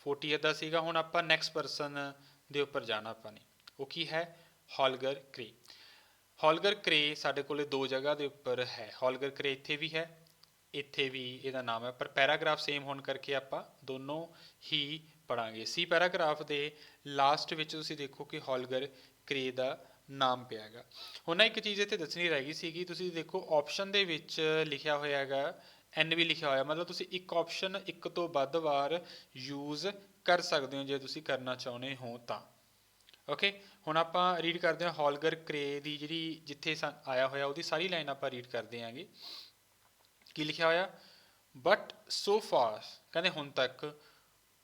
S1: 40th ਦਾ ਸੀਗਾ। ਹੁਣ ਆਪਾਂ ਨੈਕਸਟ ਪਰਸਨ ਦੇ ਉੱਪਰ ਜਾਣਾ ਆਪਾਂ ਨੇ, ਉਹ ਕੀ ਹੈ, ਹੋਲਗਰ ਕਰੇ। ਹੋਲਗਰ ਕਰੇ ਸਾਡੇ ਕੋਲੇ ਦੋ ਜਗ੍ਹਾ ਦੇ ਉੱਪਰ ਹੈ, ਹੋਲਗਰ ਕਰੇ ਇੱਥੇ ਵੀ ਹੈ, ਇੱਥੇ ਵੀ ਇਹਦਾ ਨਾਮ ਹੈ, ਪਰ ਪੈਰਾਗ੍ਰਾਫ ਸੇਮ ਹੋਣ ਕਰਕੇ ਆਪਾਂ ਦੋਨੋਂ ਹੀ ਪੜਾਂਗੇ। ਸੀ ਪੈਰਾਗ੍ਰਾਫ ਦੇ ਲਾਸਟ ਵਿੱਚ ਤੁਸੀਂ ਦੇਖੋ ਕਿ ਹੋਲਗਰ ਕਰੇ ਦਾ ਨਾਮ ਪਿਆ ਹੈਗਾ। ਹੁਣ ਨਾ ਇੱਕ ਚੀਜ਼ ਇੱਥੇ ਦੱਸਣੀ ਰਹਿ ਗਈ ਸੀਗੀ, ਤੁਸੀਂ ਦੇਖੋ ਆਪਸ਼ਨ ਦੇ ਵਿੱਚ ਲਿਖਿਆ ਹੋਇਆ ਹੈਗਾ N ਵੀ ਲਿਖਿਆ ਹੋਇਆ, ਮਤਲਬ ਤੁਸੀਂ ਇੱਕ ਆਪਸ਼ਨ ਇੱਕ ਤੋਂ ਵੱਧ ਵਾਰ ਯੂਜ਼ ਕਰ ਸਕਦੇ ਹੋ ਜੇ ਤੁਸੀਂ ਕਰਨਾ ਚਾਹੁੰਦੇ ਹੋ ਤਾਂ। ਓਕੇ, ਹੁਣ ਆਪਾਂ ਰੀਡ ਕਰਦੇ ਹਾਂ ਹੋਲਗਰ ਕਰੇ ਦੀ ਜਿਹੜੀ ਜਿੱਥੇ ਆਇਆ ਹੋਇਆ ਉਹਦੀ ਸਾਰੀ ਲਾਈਨ ਆਪਾਂ ਰੀਡ ਕਰਦੇ ਆਂਗੇ। ਕੀ ਲਿਖਿਆ ਹੋਇਆ, ਬਟ ਸੋ ਫਾਰ, ਕਹਿੰਦੇ ਹੁਣ ਤੱਕ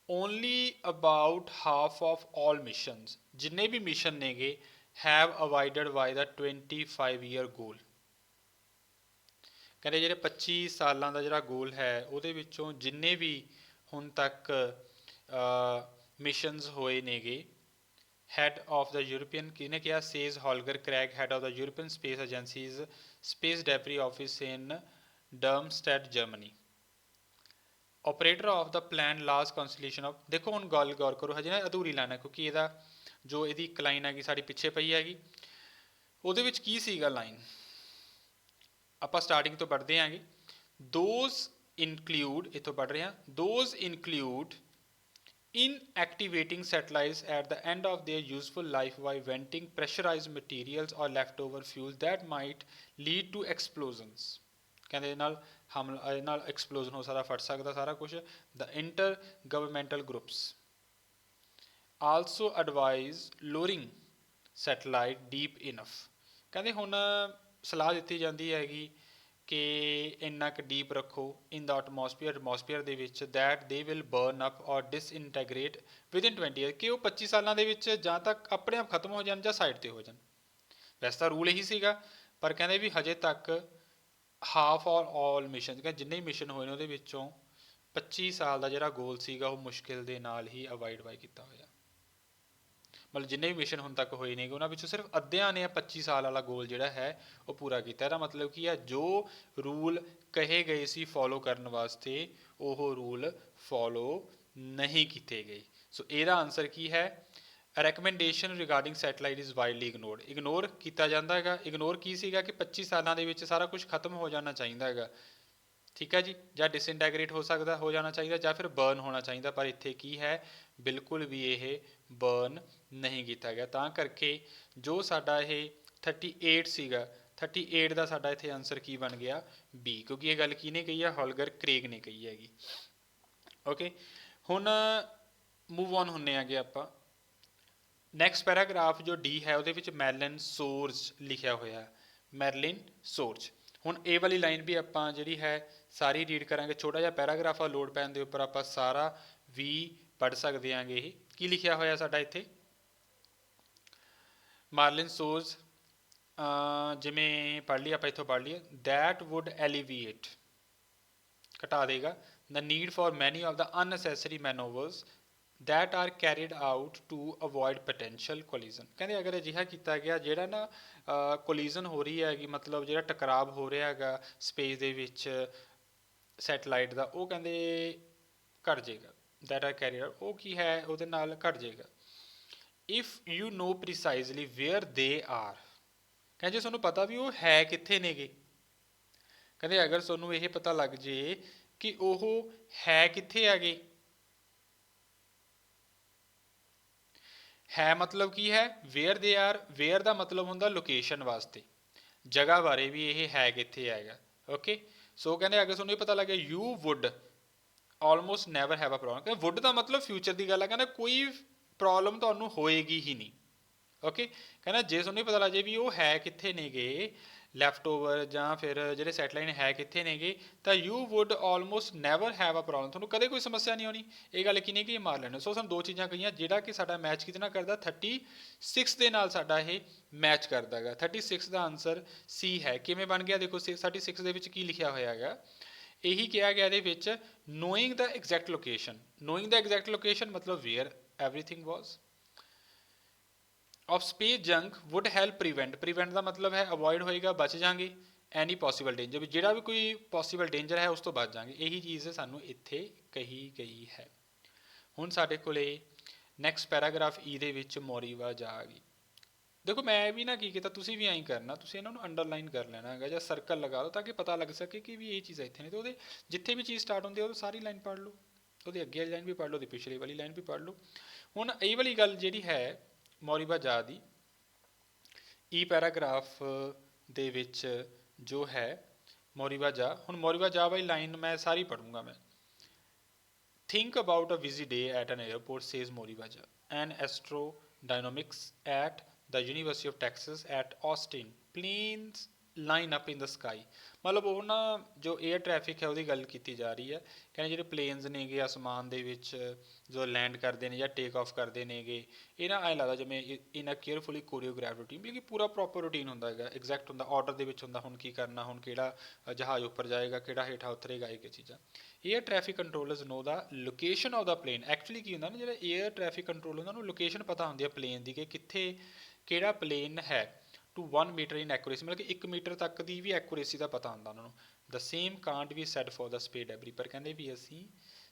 S1: only about half of all missions, ਜਿੰਨੇ ਵੀ ਮਿਸ਼ਨ ਨੇਗੇ have avoided by the 25 year goal, ਕਹਿੰਦੇ ਜਿਹੜੇ 25 ਸਾਲਾਂ ਦਾ ਜਿਹੜਾ ਗੋਲ ਹੈ ਉਹਦੇ ਵਿੱਚੋਂ ਜਿੰਨੇ ਵੀ ਹੁਣ ਤੱਕ ਮਿਸ਼ਨਸ ਹੋਏ ਨੇਗੇ, ਹੈਡ ਆਫ ਦਾ ਯੂਰਪੀਅਨ, ਕਿਹਨੇ ਕਿਹਾ, says Holger Krag, head of the European space agency's space debris office in Darmstadt Germany, operator of the planned large constellation of. ਦੇਖੋ ਹੁਣ ਗੱਲ ਗੌਰ ਕਰੋ, ਹਜੇ ਨਾ ਅਧੂਰੀ ਲਾਈਨ ਹੈ ਕਿਉਂਕਿ ਇਹਦਾ जो ਇਹਦੀ ਇੱਕ ਲਾਈਨ ਹੈਗੀ ਸਾਡੀ ਪਿੱਛੇ ਪਈ ਹੈਗੀ, ਉਹਦੇ ਵਿੱਚ ਕੀ ਸੀਗਾ ਲਾਈਨ, ਆਪਾਂ ਸਟਾਰਟਿੰਗ ਤੋਂ ਪੜ੍ਹਦੇ ਆਂਗੇ। ਦੋਜ਼ ਇਨਕਲੂਡ, ਇੱਥੋਂ ਪੜ੍ਹ ਰਹੇ ਹਾਂ, those include inactivating satellites at the end of their useful life by venting pressurized materials or leftover fuel that might lead to explosions। ਕਹਿੰਦੇ ਨਾਲ ਹਮਲਾ, ਇਹ ਨਾਲ ਐਕਸਪਲੋਜ਼ਨ ਹੋ ਸਕਦਾ, ਫਟ ਸਕਦਾ ਸਾਰਾ ਕੁਝ। the intergovernmental groups also advise lowering satellite deep enough। ਕਹਿੰਦੇ ਹੁਣ ਸਲਾਹ ਦਿੱਤੀ ਜਾਂਦੀ ਹੈਗੀ ਕਿ ਇੰਨਾ ਕੁ ਡੀਪ ਰੱਖੋ ਇਨ ਦਾ ਐਟਮੋਸਫੀਅਰ ਦੇ ਵਿੱਚ, that they will burn up ਔਰ ਡਿਸਇੰਟੈਗਰੇਟ ਵਿਦਿਨ 20 ਈਅਰ, ਕਿ ਉਹ 25 ਸਾਲਾਂ ਦੇ ਵਿੱਚ ਜਾਂ ਤਾਂ ਆਪਣੇ ਆਪ ਖਤਮ ਹੋ ਜਾਣ ਜਾਂ ਸਾਈਡ 'ਤੇ ਹੋ ਜਾਣ। ਵੈਸੇ ਤਾਂ ਰੂਲ ਇਹੀ ਸੀਗਾ, ਪਰ ਕਹਿੰਦੇ ਵੀ ਹਜੇ ਤੱਕ ਹਾਫ ਔਰ ਆਲ ਮਿਸ਼ਨ, ਜਿੰਨੇ ਵੀ ਮਿਸ਼ਨ ਹੋਏ ਨੇ ਉਹਦੇ ਵਿੱਚੋਂ 25 ਸਾਲ ਦਾ ਜਿਹੜਾ ਗੋਲ ਸੀਗਾ ਉਹ ਮੁਸ਼ਕਿਲ ਦੇ ਨਾਲ ਹੀ ਅਵਾਇਡ ਕੀਤਾ ਹੋਇਆ। ਮਤਲਬ ਜਿੰਨੇ ਵੀ ਮਿਸ਼ਨ ਹੁਣ ਤੱਕ ਹੋਏ ਨੇਗੇ ਉਹਨਾਂ ਵਿੱਚੋਂ ਸਿਰਫ ਅੱਧਿਆਂ ਨੇ 25 ਸਾਲ ਵਾਲਾ ਗੋਲ ਜਿਹੜਾ ਹੈ ਉਹ ਪੂਰਾ ਕੀਤਾ। ਇਹਦਾ ਮਤਲਬ ਕੀ ਹੈ, ਜੋ ਰੂਲ ਕਹੇ ਗਏ ਸੀ ਫੋਲੋ ਕਰਨ ਵਾਸਤੇ ਉਹ ਰੂਲ ਫੋਲੋ ਨਹੀਂ ਕੀਤੇ ਗਏ। ਸੋ ਇਹਦਾ ਆਨਸਰ ਕੀ ਹੈ, recommendation regarding satellite is widely ignored. Ignore ਕੀਤਾ ਜਾਂਦਾ ਹੈਗਾ। ਇਗਨੋਰ ਕੀ ਸੀਗਾ ਕਿ 25 ਸਾਲਾਂ ਦੇ ਵਿੱਚ ਸਾਰਾ ਕੁਝ ਖਤਮ ਹੋ ਜਾਣਾ ਚਾਹੀਦਾ ਹੈਗਾ, ਠੀਕ ਹੈ ਜੀ, ਜਾਂ ਡਿਸਇੰਟੈਗਰੇਟ ਹੋ ਜਾਣਾ ਚਾਹੀਦਾ, ਜਾਂ ਫਿਰ ਬਰਨ ਹੋਣਾ ਚਾਹੀਦਾ। ਪਰ ਇੱਥੇ ਕੀ ਹੈ, ਬਿਲਕੁਲ ਵੀ ਇਹ ਬਰਨ ਨਹੀਂ ਕੀਤਾ ਗਿਆ। ਤਾਂ ਕਰਕੇ ਜੋ ਸਾਡਾ ਇਹ 38 ਸੀਗਾ, 38 ਦਾ ਸਾਡਾ ਇੱਥੇ ਆਨਸਰ ਕੀ ਬਣ ਗਿਆ, ਬੀ, ਕਿਉਂਕਿ ਇਹ ਗੱਲ ਕਿਹਨੇ ਕਹੀ ਹੈ, ਹੋਲਗਰ ਕ੍ਰੇਗ ਨੇ ਕਹੀ ਹੈਗੀ। ਓਕੇ, ਹੁਣ ਮੂਵ ਔਨ ਹੁੰਦੇ ਆਗੇ ਆਪਾਂ। ਨੈਕਸਟ ਪੈਰਾਗ੍ਰਾਫ ਜੋ ਡੀ ਹੈ ਉਹਦੇ ਵਿੱਚ ਮੈਰਲਿਨ ਸੋਰਜ ਲਿਖਿਆ ਹੋਇਆ, ਮੈਰਲਿਨ ਸੋਰਜ। ਹੁਣ ਇਹ ਵਾਲੀ ਲਾਈਨ ਵੀ ਆਪਾਂ ਜਿਹੜੀ ਹੈ ਸਾਰੀ ਰੀਡ ਕਰਾਂਗੇ। ਛੋਟਾ ਜਿਹਾ ਪੈਰਾਗ੍ਰਾਫ ਆ, ਲੋਡ ਪੈਨ ਦੇ ਉੱਪਰ ਆਪਾਂ ਸਾਰਾ ਵੀ ਪੜ੍ਹ ਸਕਦੇ ਆਂਗੇ। ਇਹ ਕੀ ਲਿਖਿਆ ਹੋਇਆ ਸਾਡਾ ਇੱਥੇ, ਮਾਰਲਿਨ ਸੋਰਜ, ਜਿਵੇਂ ਪੜ੍ਹ ਲਈ ਆਪਾਂ, ਇੱਥੋਂ ਪੜ੍ਹ ਲਈਏ, ਦੈਟ ਵੁੱਡ ਐਲੀਵੀਏਟ, ਘਟਾ ਦੇਗਾ, the need for many of the unnecessary maneuvers that are carried out to avoid potential collision। ਕਹਿੰਦੇ ਅਗਰ ਅਜਿਹਾ ਕੀਤਾ ਗਿਆ ਜਿਹੜਾ ਨਾ ਕੋਲੀਜ਼ਨ ਹੋ ਰਹੀ ਹੈਗੀ, ਮਤਲਬ ਜਿਹੜਾ ਟਕਰਾਵ ਹੋ ਰਿਹਾ ਹੈਗਾ ਸਪੇਸ ਦੇ ਵਿੱਚ ਸੈਟਲਾਈਟ ਦਾ, ਉਹ ਕਹਿੰਦੇ ਘਟ ਜਾਏਗਾ। that are carried out, ਉਹ ਕੀ ਹੈ, ਉਹਦੇ ਨਾਲ ਘਟ ਜਾਏਗਾ। if you know precisely where they are, ਕਹਿੰਦੇ ਜੇ ਤੁਹਾਨੂੰ ਪਤਾ ਵੀ ਉਹ ਹੈ ਕਿੱਥੇ ਨੇਗੇ, ਕਹਿੰਦੇ ਅਗਰ ਤੁਹਾਨੂੰ ਇਹ ਪਤਾ ਲੱਗ ਜੇ ਕਿ ਉਹ ਹੈ ਕਿੱਥੇ ਹੈਗੇ, ਹੈ ਮਤਲਬ ਕੀ ਹੈ, ਵੇਅਰ ਦੇ ਆਰ, ਵੇਅਰ ਦਾ ਮਤਲਬ ਹੁੰਦਾ ਲੋਕੇਸ਼ਨ ਵਾਸਤੇ, ਜਗ੍ਹਾ ਬਾਰੇ ਵੀ ਇਹ ਹੈ ਕਿੱਥੇ ਹੈਗਾ। ਓਕੇ, ਸੋ ਕਹਿੰਦੇ ਅਗਰ ਤੁਹਾਨੂੰ ਇਹ ਪਤਾ ਲੱਗਿਆ, you would almost never have a problem, ਕਹਿੰਦੇ ਵੁੱਡ ਦਾ ਮਤਲਬ ਫਿਊਚਰ ਦੀ ਗੱਲ ਹੈ, ਕਹਿੰਦਾ ਕੋਈ ਪ੍ਰੋਬਲਮ ਤੁਹਾਨੂੰ ਹੋਏਗੀ ਹੀ ਨਹੀਂ। ਓਕੇ, ਕਹਿੰਦਾ ਜੇ ਤੁਹਾਨੂੰ ਇਹ ਪਤਾ ਲੱਗ ਜੇ ਵੀ ਉਹ ਹੈ ਕਿੱਥੇ ਨੇਗੇ, ਲੈਫਟ ਓਵਰ ਜਾਂ ਫਿਰ ਜਿਹੜੇ ਸੈਟਲਾਈਟ ਹੈ ਕਿੱਥੇ ਨੇਗੇ, ਤਾਂ you would almost never have a problem, ਤੁਹਾਨੂੰ ਕਦੇ ਕੋਈ ਸਮੱਸਿਆ ਨਹੀਂ ਆਉਣੀ। ਇਹ ਗੱਲ ਕਿਹਨੇ ਕਿ ਮਾਰ ਲੈਣਾ। ਸੋ ਸਾਨੂੰ ਦੋ ਚੀਜ਼ਾਂ ਕਹੀਆਂ, ਜਿਹੜਾ ਕਿ ਸਾਡਾ ਮੈਚ ਕਿਤੇ ਨਾਲ ਕਰਦਾ 36 ਦੇ ਨਾਲ ਸਾਡਾ ਇਹ ਮੈਚ ਕਰਦਾ ਹੈਗਾ। 36 ਦਾ ਆਨਸਰ ਸੀ ਹੈ। ਕਿਵੇਂ ਬਣ ਗਿਆ ਦੇਖੋ, 36 ਦੇ ਵਿੱਚ ਕੀ ਲਿਖਿਆ ਹੋਇਆ ਹੈਗਾ, ਇਹੀ ਕਿਹਾ ਗਿਆ ਇਹਦੇ ਵਿੱਚ, knowing the exact location. Knowing the exact location ਮਤਲਬ where everything was of space junk would help prevent ਦਾ ਮਤਲਬ ਹੈ ਅਵੋਇਡ ਹੋਏਗਾ, ਬਚ ਜਾਾਂਗੇ, ਐਨੀ ਪੋਸੀਬਲ ਡੇਂਜਰ, ਵੀ ਜਿਹੜਾ ਵੀ ਕੋਈ ਪੋਸੀਬਲ ਡੇਂਜਰ ਹੈ ਉਸ ਤੋਂ ਬਚ ਜਾਾਂਗੇ। ਇਹੀ ਚੀਜ਼ ਸਾਨੂੰ ਇੱਥੇ ਕਹੀ ਗਈ ਹੈ। ਹੁਣ ਸਾਡੇ ਕੋਲੇ ਨੈਕਸਟ ਪੈਰਾਗ੍ਰਾਫ ਈ ਦੇ ਵਿੱਚ ਮੋਰੀਵਾਜਾ ਆ ਗਈ। ਦੇਖੋ ਮੈਂ ਵੀ ਨਾ ਕੀ ਕੀਤਾ, ਤੁਸੀਂ ਵੀ ਐਂ ਕਰਨਾ, ਤੁਸੀਂ ਇਹਨਾਂ ਨੂੰ ਅੰਡਰਲਾਈਨ ਕਰ ਲੈਣਾ ਹੈਗਾ ਜਾਂ ਸਰਕਲ ਲਗਾ ਦਿਓ ਤਾਂ ਕਿ ਪਤਾ ਲੱਗ ਸਕੇ ਕਿ ਵੀ ਇਹ ਚੀਜ਼ਾਂ ਇੱਥੇ ਨੇ। ਤੇ ਉਹਦੇ ਜਿੱਥੇ ਵੀ ਚੀਜ਼ ਸਟਾਰਟ ਹੁੰਦੀ ਹੈ ਉਹ ਸਾਰੀ ਲਾਈਨ ਪੜ੍ਹ ਲਓ, ਉਹਦੀ ਅੱਗੇ ਵਾਲੀ ਲਾਈਨ ਵੀ ਪੜ੍ਹ ਲਓ, ਉਹਦੀ ਪਿਛਲੀ ਵਾਲੀ ਲਾਈਨ ਵੀ ਪੜ੍ਹ ਲਓ। ਹੁਣ ਇਹ ਵਾਲੀ ਗੱਲ ਜਿਹੜੀ ਹੈ ਮੋਰੀਵਾਜਾ ਦੀ, ਈ ਪੈਰਾਗ੍ਰਾਫ ਦੇ ਵਿੱਚ ਜੋ ਹੈ ਮੋਰੀਵਾਜਾ, ਹੁਣ ਮੋਰੀਵਾਜਾ ਵਾਲੀ ਲਾਈਨ ਮੈਂ ਸਾਰੀ ਪੜ੍ਹੂੰਗਾ ਮੈਂ। Think about a busy day at an airport, says Morivaja, an astrodynamics at the University of Texas at Austin. Planes line up in the sky। ਮਤਲਬ ਉਹ ਨਾ ਜੋ ਏਅਰ ਟ੍ਰੈਫਿਕ ਹੈ ਉਹਦੀ ਗੱਲ ਕੀਤੀ ਜਾ ਰਹੀ ਹੈ। ਕਹਿੰਦੇ ਜਿਹੜੇ ਪਲੇਨਸ ਨੇਗੇ ਅਸਮਾਨ ਦੇ ਵਿੱਚ ਜੋ ਲੈਂਡ ਕਰਦੇ ਨੇ ਜਾਂ ਟੇਕ ਆਫ ਕਰਦੇ ਨੇਗੇ, ਇਹ ਨਾ ਐਂ ਲੱਗਦਾ ਜਿਵੇਂ ਇਨ ਅ ਕੇਅਰਫੁਲੀ ਕੋਰੀਓਗ੍ਰਾਫ ਰੂਟੀਨ, ਮਤਲਬ ਕਿ ਪੂਰਾ ਪ੍ਰੋਪਰ ਰੂਟੀਨ ਹੁੰਦਾ ਹੈਗਾ, ਐਗਜ਼ੈਕਟ ਹੁੰਦਾ, ਆਰਡਰ ਦੇ ਵਿੱਚ ਹੁੰਦਾ, ਹੁਣ ਕੀ ਕਰਨਾ, ਹੁਣ ਕਿਹੜਾ ਜਹਾਜ਼ ਉੱਪਰ ਜਾਏਗਾ, ਕਿਹੜਾ ਹੇਠਾਂ ਉਤਰੇਗਾ, ਇਹ ਚੀਜ਼ਾਂ। Air traffic controllers know the location of the plane. Actually ਕੀ ਹੁੰਦਾ ਨਾ, ਜਿਹੜਾ ਏਅਰ ਟ੍ਰੈਫਿਕ ਕੰਟਰੋਲ ਉਹਨਾਂ ਨੂੰ ਲੋਕੇਸ਼ਨ ਪਤਾ ਹੁੰਦੀ ਹੈ ਪਲੇਨ ਦੀ, ਕਿ ਕਿੱਥੇ ਕਿਹੜਾ ਪਲੇਨ ਹੈ, ਟੂ 1 ਮੀਟਰ ਇਨ ਐਕੂਰੇਸੀ, ਮਤਲਬ ਕਿ 1 ਮੀਟਰ ਤੱਕ ਦੀ ਵੀ ਐਕੂਰੇਸੀ ਦਾ ਪਤਾ ਹੁੰਦਾ ਉਹਨਾਂ ਨੂੰ। The same can't we set for the space debris, पर ਕਹਿੰਦੇ ਵੀ ਅਸੀਂ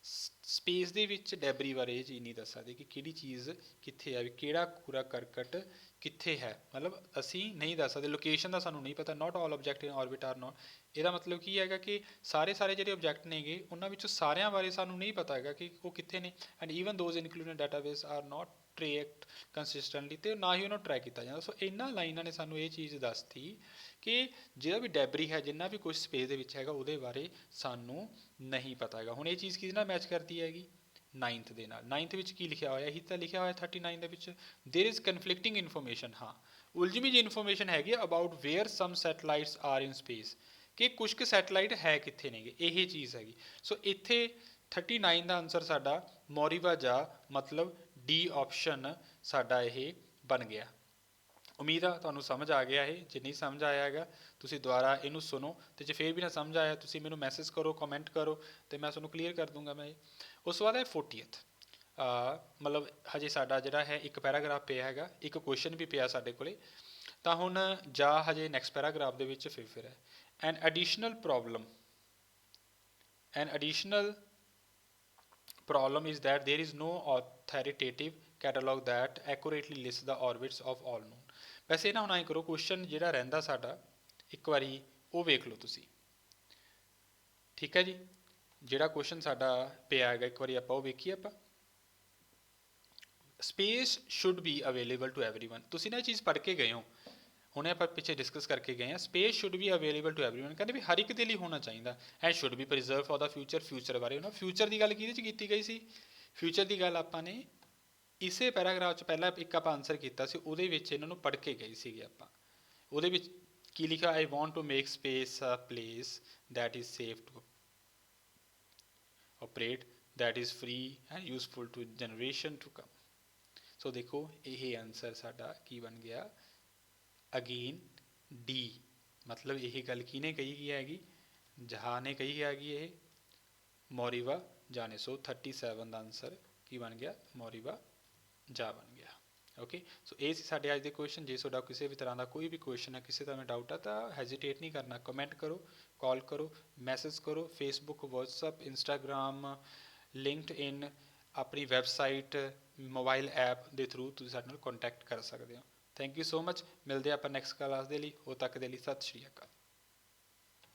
S1: ਸਪੇਸ ਦੇ ਵਿੱਚ ਡੈਬਰੀ ਬਾਰੇ ਇਹ ਚੀਜ਼ ਨਹੀਂ ਦੱਸ ਸਕਦੇ ਕਿ ਕਿਹੜੀ ਚੀਜ਼ ਕਿੱਥੇ ਹੈ, ਵੀ ਕਿਹੜਾ ਕੂੜਾ ਕਰਕਟ ਕਿੱਥੇ ਹੈ, ਮਤਲਬ ਅਸੀਂ ਨਹੀਂ ਦੱਸ ਸਕਦੇ। ਲੋਕੇਸ਼ਨ ਦਾ ਸਾਨੂੰ ਨਹੀਂ ਪਤਾ। Not all object in orbit are not, ਇਹਦਾ ਮਤਲਬ ਕੀ ਹੈਗਾ ਕਿ ਸਾਰੇ ਜਿਹੜੇ ਆਬਜੈਕਟ ਨੇਗੇ ਉਹਨਾਂ ਵਿੱਚੋਂ ਸਾਰਿਆਂ ਬਾਰੇ ਸਾਨੂੰ ਨਹੀਂ ਪਤਾ ਹੈਗਾ ਕਿ ਉਹ ਕਿੱਥੇ ਨੇ। And even those included database are not tracked consistently, ਅਤੇ ਨਾ ਹੀ ਉਹਨੂੰ ਟਰੈਕ ਕੀਤਾ ਜਾਂਦਾ। ਸੋ ਇਹਨਾਂ ਲਾਈਨਾਂ ਨੇ ਸਾਨੂੰ ਇਹ ਚੀਜ਼ ਦੱਸਤੀ ਕਿ ਜਿਹੜਾ ਵੀ ਡੈਬਰੀ ਹੈ, ਜਿੰਨਾ ਵੀ ਕੁਝ ਸਪੇਸ ਦੇ ਵਿੱਚ ਹੈਗਾ, ਉਹਦੇ ਬਾਰੇ ਸਾਨੂੰ ਨਹੀਂ ਪਤਾ ਹੈਗਾ। ਹੁਣ ਇਹ ਚੀਜ਼ ਕਿਹਦੇ ਨਾਲ ਮੈਚ ਕਰਦੀ ਹੈਗੀ? 9th ਦੇ ਨਾਲ। 9th ਵਿੱਚ ਕੀ ਲਿਖਿਆ ਹੋਇਆ? ਇਹੀ ਤਾਂ ਲਿਖਿਆ ਹੋਇਆ 39 ਦੇ ਵਿੱਚ, ਦੇਰ ਇਜ਼ ਕਨਫਲਿਕਟਿੰਗ ਇਨਫੋਰਮੇਸ਼ਨ। ਹਾਂ, ਉਲਝਵੀਂ ਜਿਹੀ ਇਨਫੋਰਮੇਸ਼ਨ ਹੈਗੀ about where some satellites are in space, ਕਿ ਕੁਝ ਕੁ ਸੈਟਲਾਈਟ ਹੈ ਕਿੱਥੇ ਨੇਗੇ, ਇਹ ਚੀਜ਼ ਹੈਗੀ। ਸੋ ਇੱਥੇ 39 ਦਾ ਆਨਸਰ ਸਾਡਾ ਮੋਰੀਵਾ ਜਾ, ਮਤਲਬ ਡੀ ਆਪਸ਼ਨ ਸਾਡਾ ਇਹ ਬਣ ਗਿਆ। ਉਮੀਦ ਆ ਤੁਹਾਨੂੰ ਸਮਝ ਆ ਗਿਆ ਇਹ। ਜੇ ਨਹੀਂ ਸਮਝ ਆਇਆ ਹੈਗਾ ਤੁਸੀਂ ਦੁਬਾਰਾ ਇਹਨੂੰ ਸੁਣੋ, ਅਤੇ ਜੇ ਫਿਰ ਵੀ ਨਾ ਸਮਝ ਆਇਆ ਤੁਸੀਂ ਮੈਨੂੰ ਮੈਸੇਜ ਕਰੋ, ਕਮੈਂਟ ਕਰੋ, ਅਤੇ ਮੈਂ ਤੁਹਾਨੂੰ ਕਲੀਅਰ ਕਰ ਦੂੰਗਾ ਮੈਂ ਇਹ। ਉਸ ਤੋਂ ਬਾਅਦ ਹੈ 40th, ਮਤਲਬ ਹਜੇ ਸਾਡਾ ਜਿਹੜਾ ਹੈ ਇੱਕ ਪੈਰਾਗ੍ਰਾਫ ਪਿਆ ਹੈਗਾ, ਇੱਕ ਕੁਐਸਚਨ ਵੀ ਪਿਆ ਸਾਡੇ ਕੋਲੇ। ਤਾਂ ਹੁਣ ਜਾ ਹਜੇ ਨੈਕਸਟ ਪੈਰਾਗ੍ਰਾਫ ਦੇ ਵਿੱਚ ਫਿਰ ਹੈ ਐਨ additional problem is that there is no authoritative catalog that accurately lists the orbits of all known। ਵੈਸੇ ਨਾ ਹੁਣ ਐਂ ਕਰੋ, ਕੁਐਸਚਨ ਜਿਹੜਾ ਰਹਿੰਦਾ ਸਾਡਾ ਇੱਕ ਵਾਰੀ ਉਹ ਵੇਖ ਲਓ ਤੁਸੀਂ, ਠੀਕ ਹੈ ਜੀ। ਜਿਹੜਾ ਕੁਐਸਚਨ ਸਾਡਾ ਪਿਆ ਹੈਗਾ ਇੱਕ ਵਾਰੀ ਆਪਾਂ ਉਹ ਵੇਖੀਏ। ਆਪਾਂ space should be available to everyone, ਤੁਸੀਂ ਨਾ ਇਹ ਚੀਜ਼ ਪੜ੍ਹ ਕੇ ਗਏ ਹੋ, ਹੁਣੇ ਆਪਾਂ ਪਿੱਛੇ ਡਿਸਕਸ ਕਰਕੇ ਗਏ ਹਾਂ। Space should be available to everyone, ਕਹਿੰਦੇ ਵੀ ਹਰ ਇੱਕ ਦੇ ਲਈ ਹੋਣਾ ਚਾਹੀਦਾ। And should be preserve for the future, future ਬਾਰੇ ਉਹਨਾਂ ਫਿਊਚਰ ਦੀ ਗੱਲ ਕਿਹਦੇ 'ਚ ਕੀਤੀ ਗਈ ਸੀ? ਫਿਊਚਰ ਦੀ ਗੱਲ ਆਪਾਂ ਨੇ ਇਸੇ ਪੈਰਾਗ੍ਰਾਫ 'ਚ ਪਹਿਲਾਂ ਇੱਕ ਆਪਾਂ ਆਨਸਰ ਕੀਤਾ ਸੀ, ਉਹਦੇ ਵਿੱਚ ਇਹਨਾਂ ਨੂੰ ਪੜ੍ਹ ਕੇ ਗਏ ਸੀਗੇ ਆਪਾਂ। ਉਹਦੇ ਵਿੱਚ ਕੀ ਲਿਖਿਆ? I want to make space a place that is safe to operate, that is free and useful to generation to come। ਸੋ ਦੇਖੋ ਇਹ ਆਨਸਰ ਸਾਡਾ ਕੀ ਬਣ ਗਿਆ? ਅਗੇਨ ਡੀ, ਮਤਲਬ ਇਹ ਗੱਲ ਕਿਹਨੇ ਕਹੀ ਹੈਗੀ? ਜਹਾ ਨੇ ਕਹੀ ਹੈਗੀ ਇਹ, ਮੋਰੀਵਾ ਜਾ ਨੇ। ਸੋ 37 ਦਾ ਆਨਸਰ ਕੀ ਬਣ ਗਿਆ? ਮੋਰੀਵਾ ਜਾ ਬਣ ਗਿਆ। ਓਕੇ, ਸੋ ਇਹ ਸੀ ਸਾਡੇ ਅੱਜ ਦੇ ਕੁਐਸਚਨ। ਜੇ ਤੁਹਾਡਾ ਕਿਸੇ ਵੀ ਤਰ੍ਹਾਂ ਦਾ ਕੋਈ ਵੀ ਕੁਐਸਚਨ ਹੈ, ਕਿਸੇ ਤਰ੍ਹਾਂ ਦਾ ਡਾਊਟ ਹੈ, ਤਾਂ ਹੈਜ਼ੀਟੇਟ ਨਹੀਂ ਕਰਨਾ, ਕਮੈਂਟ ਕਰੋ, ਕਾਲ ਕਰੋ, ਮੈਸੇਜ ਕਰੋ। ਫੇਸਬੁੱਕ, ਵਟਸਐਪ, ਇੰਸਟਾਗ੍ਰਾਮ, ਲਿੰਕਡਇਨ, ਆਪਣੀ ਵੈਬਸਾਈਟ, ਮੋਬਾਈਲ ਐਪ ਦੇ ਥਰੂ ਤੁਸੀਂ ਸਾਡੇ ਨਾਲ ਕੰਟੈਕਟ ਕਰ ਸਕਦੇ ਹੋ। Thank you so much. ਮਿਲਦੇ ਆਪਾਂ ਨੈਕਸਟ ਕਲਾਸ ਦੇ ਲਈ। ਉਦੋਂ ਤੱਕ ਦੇ ਲਈ ਸਤਿ ਸ਼੍ਰੀ ਅਕਾਲ।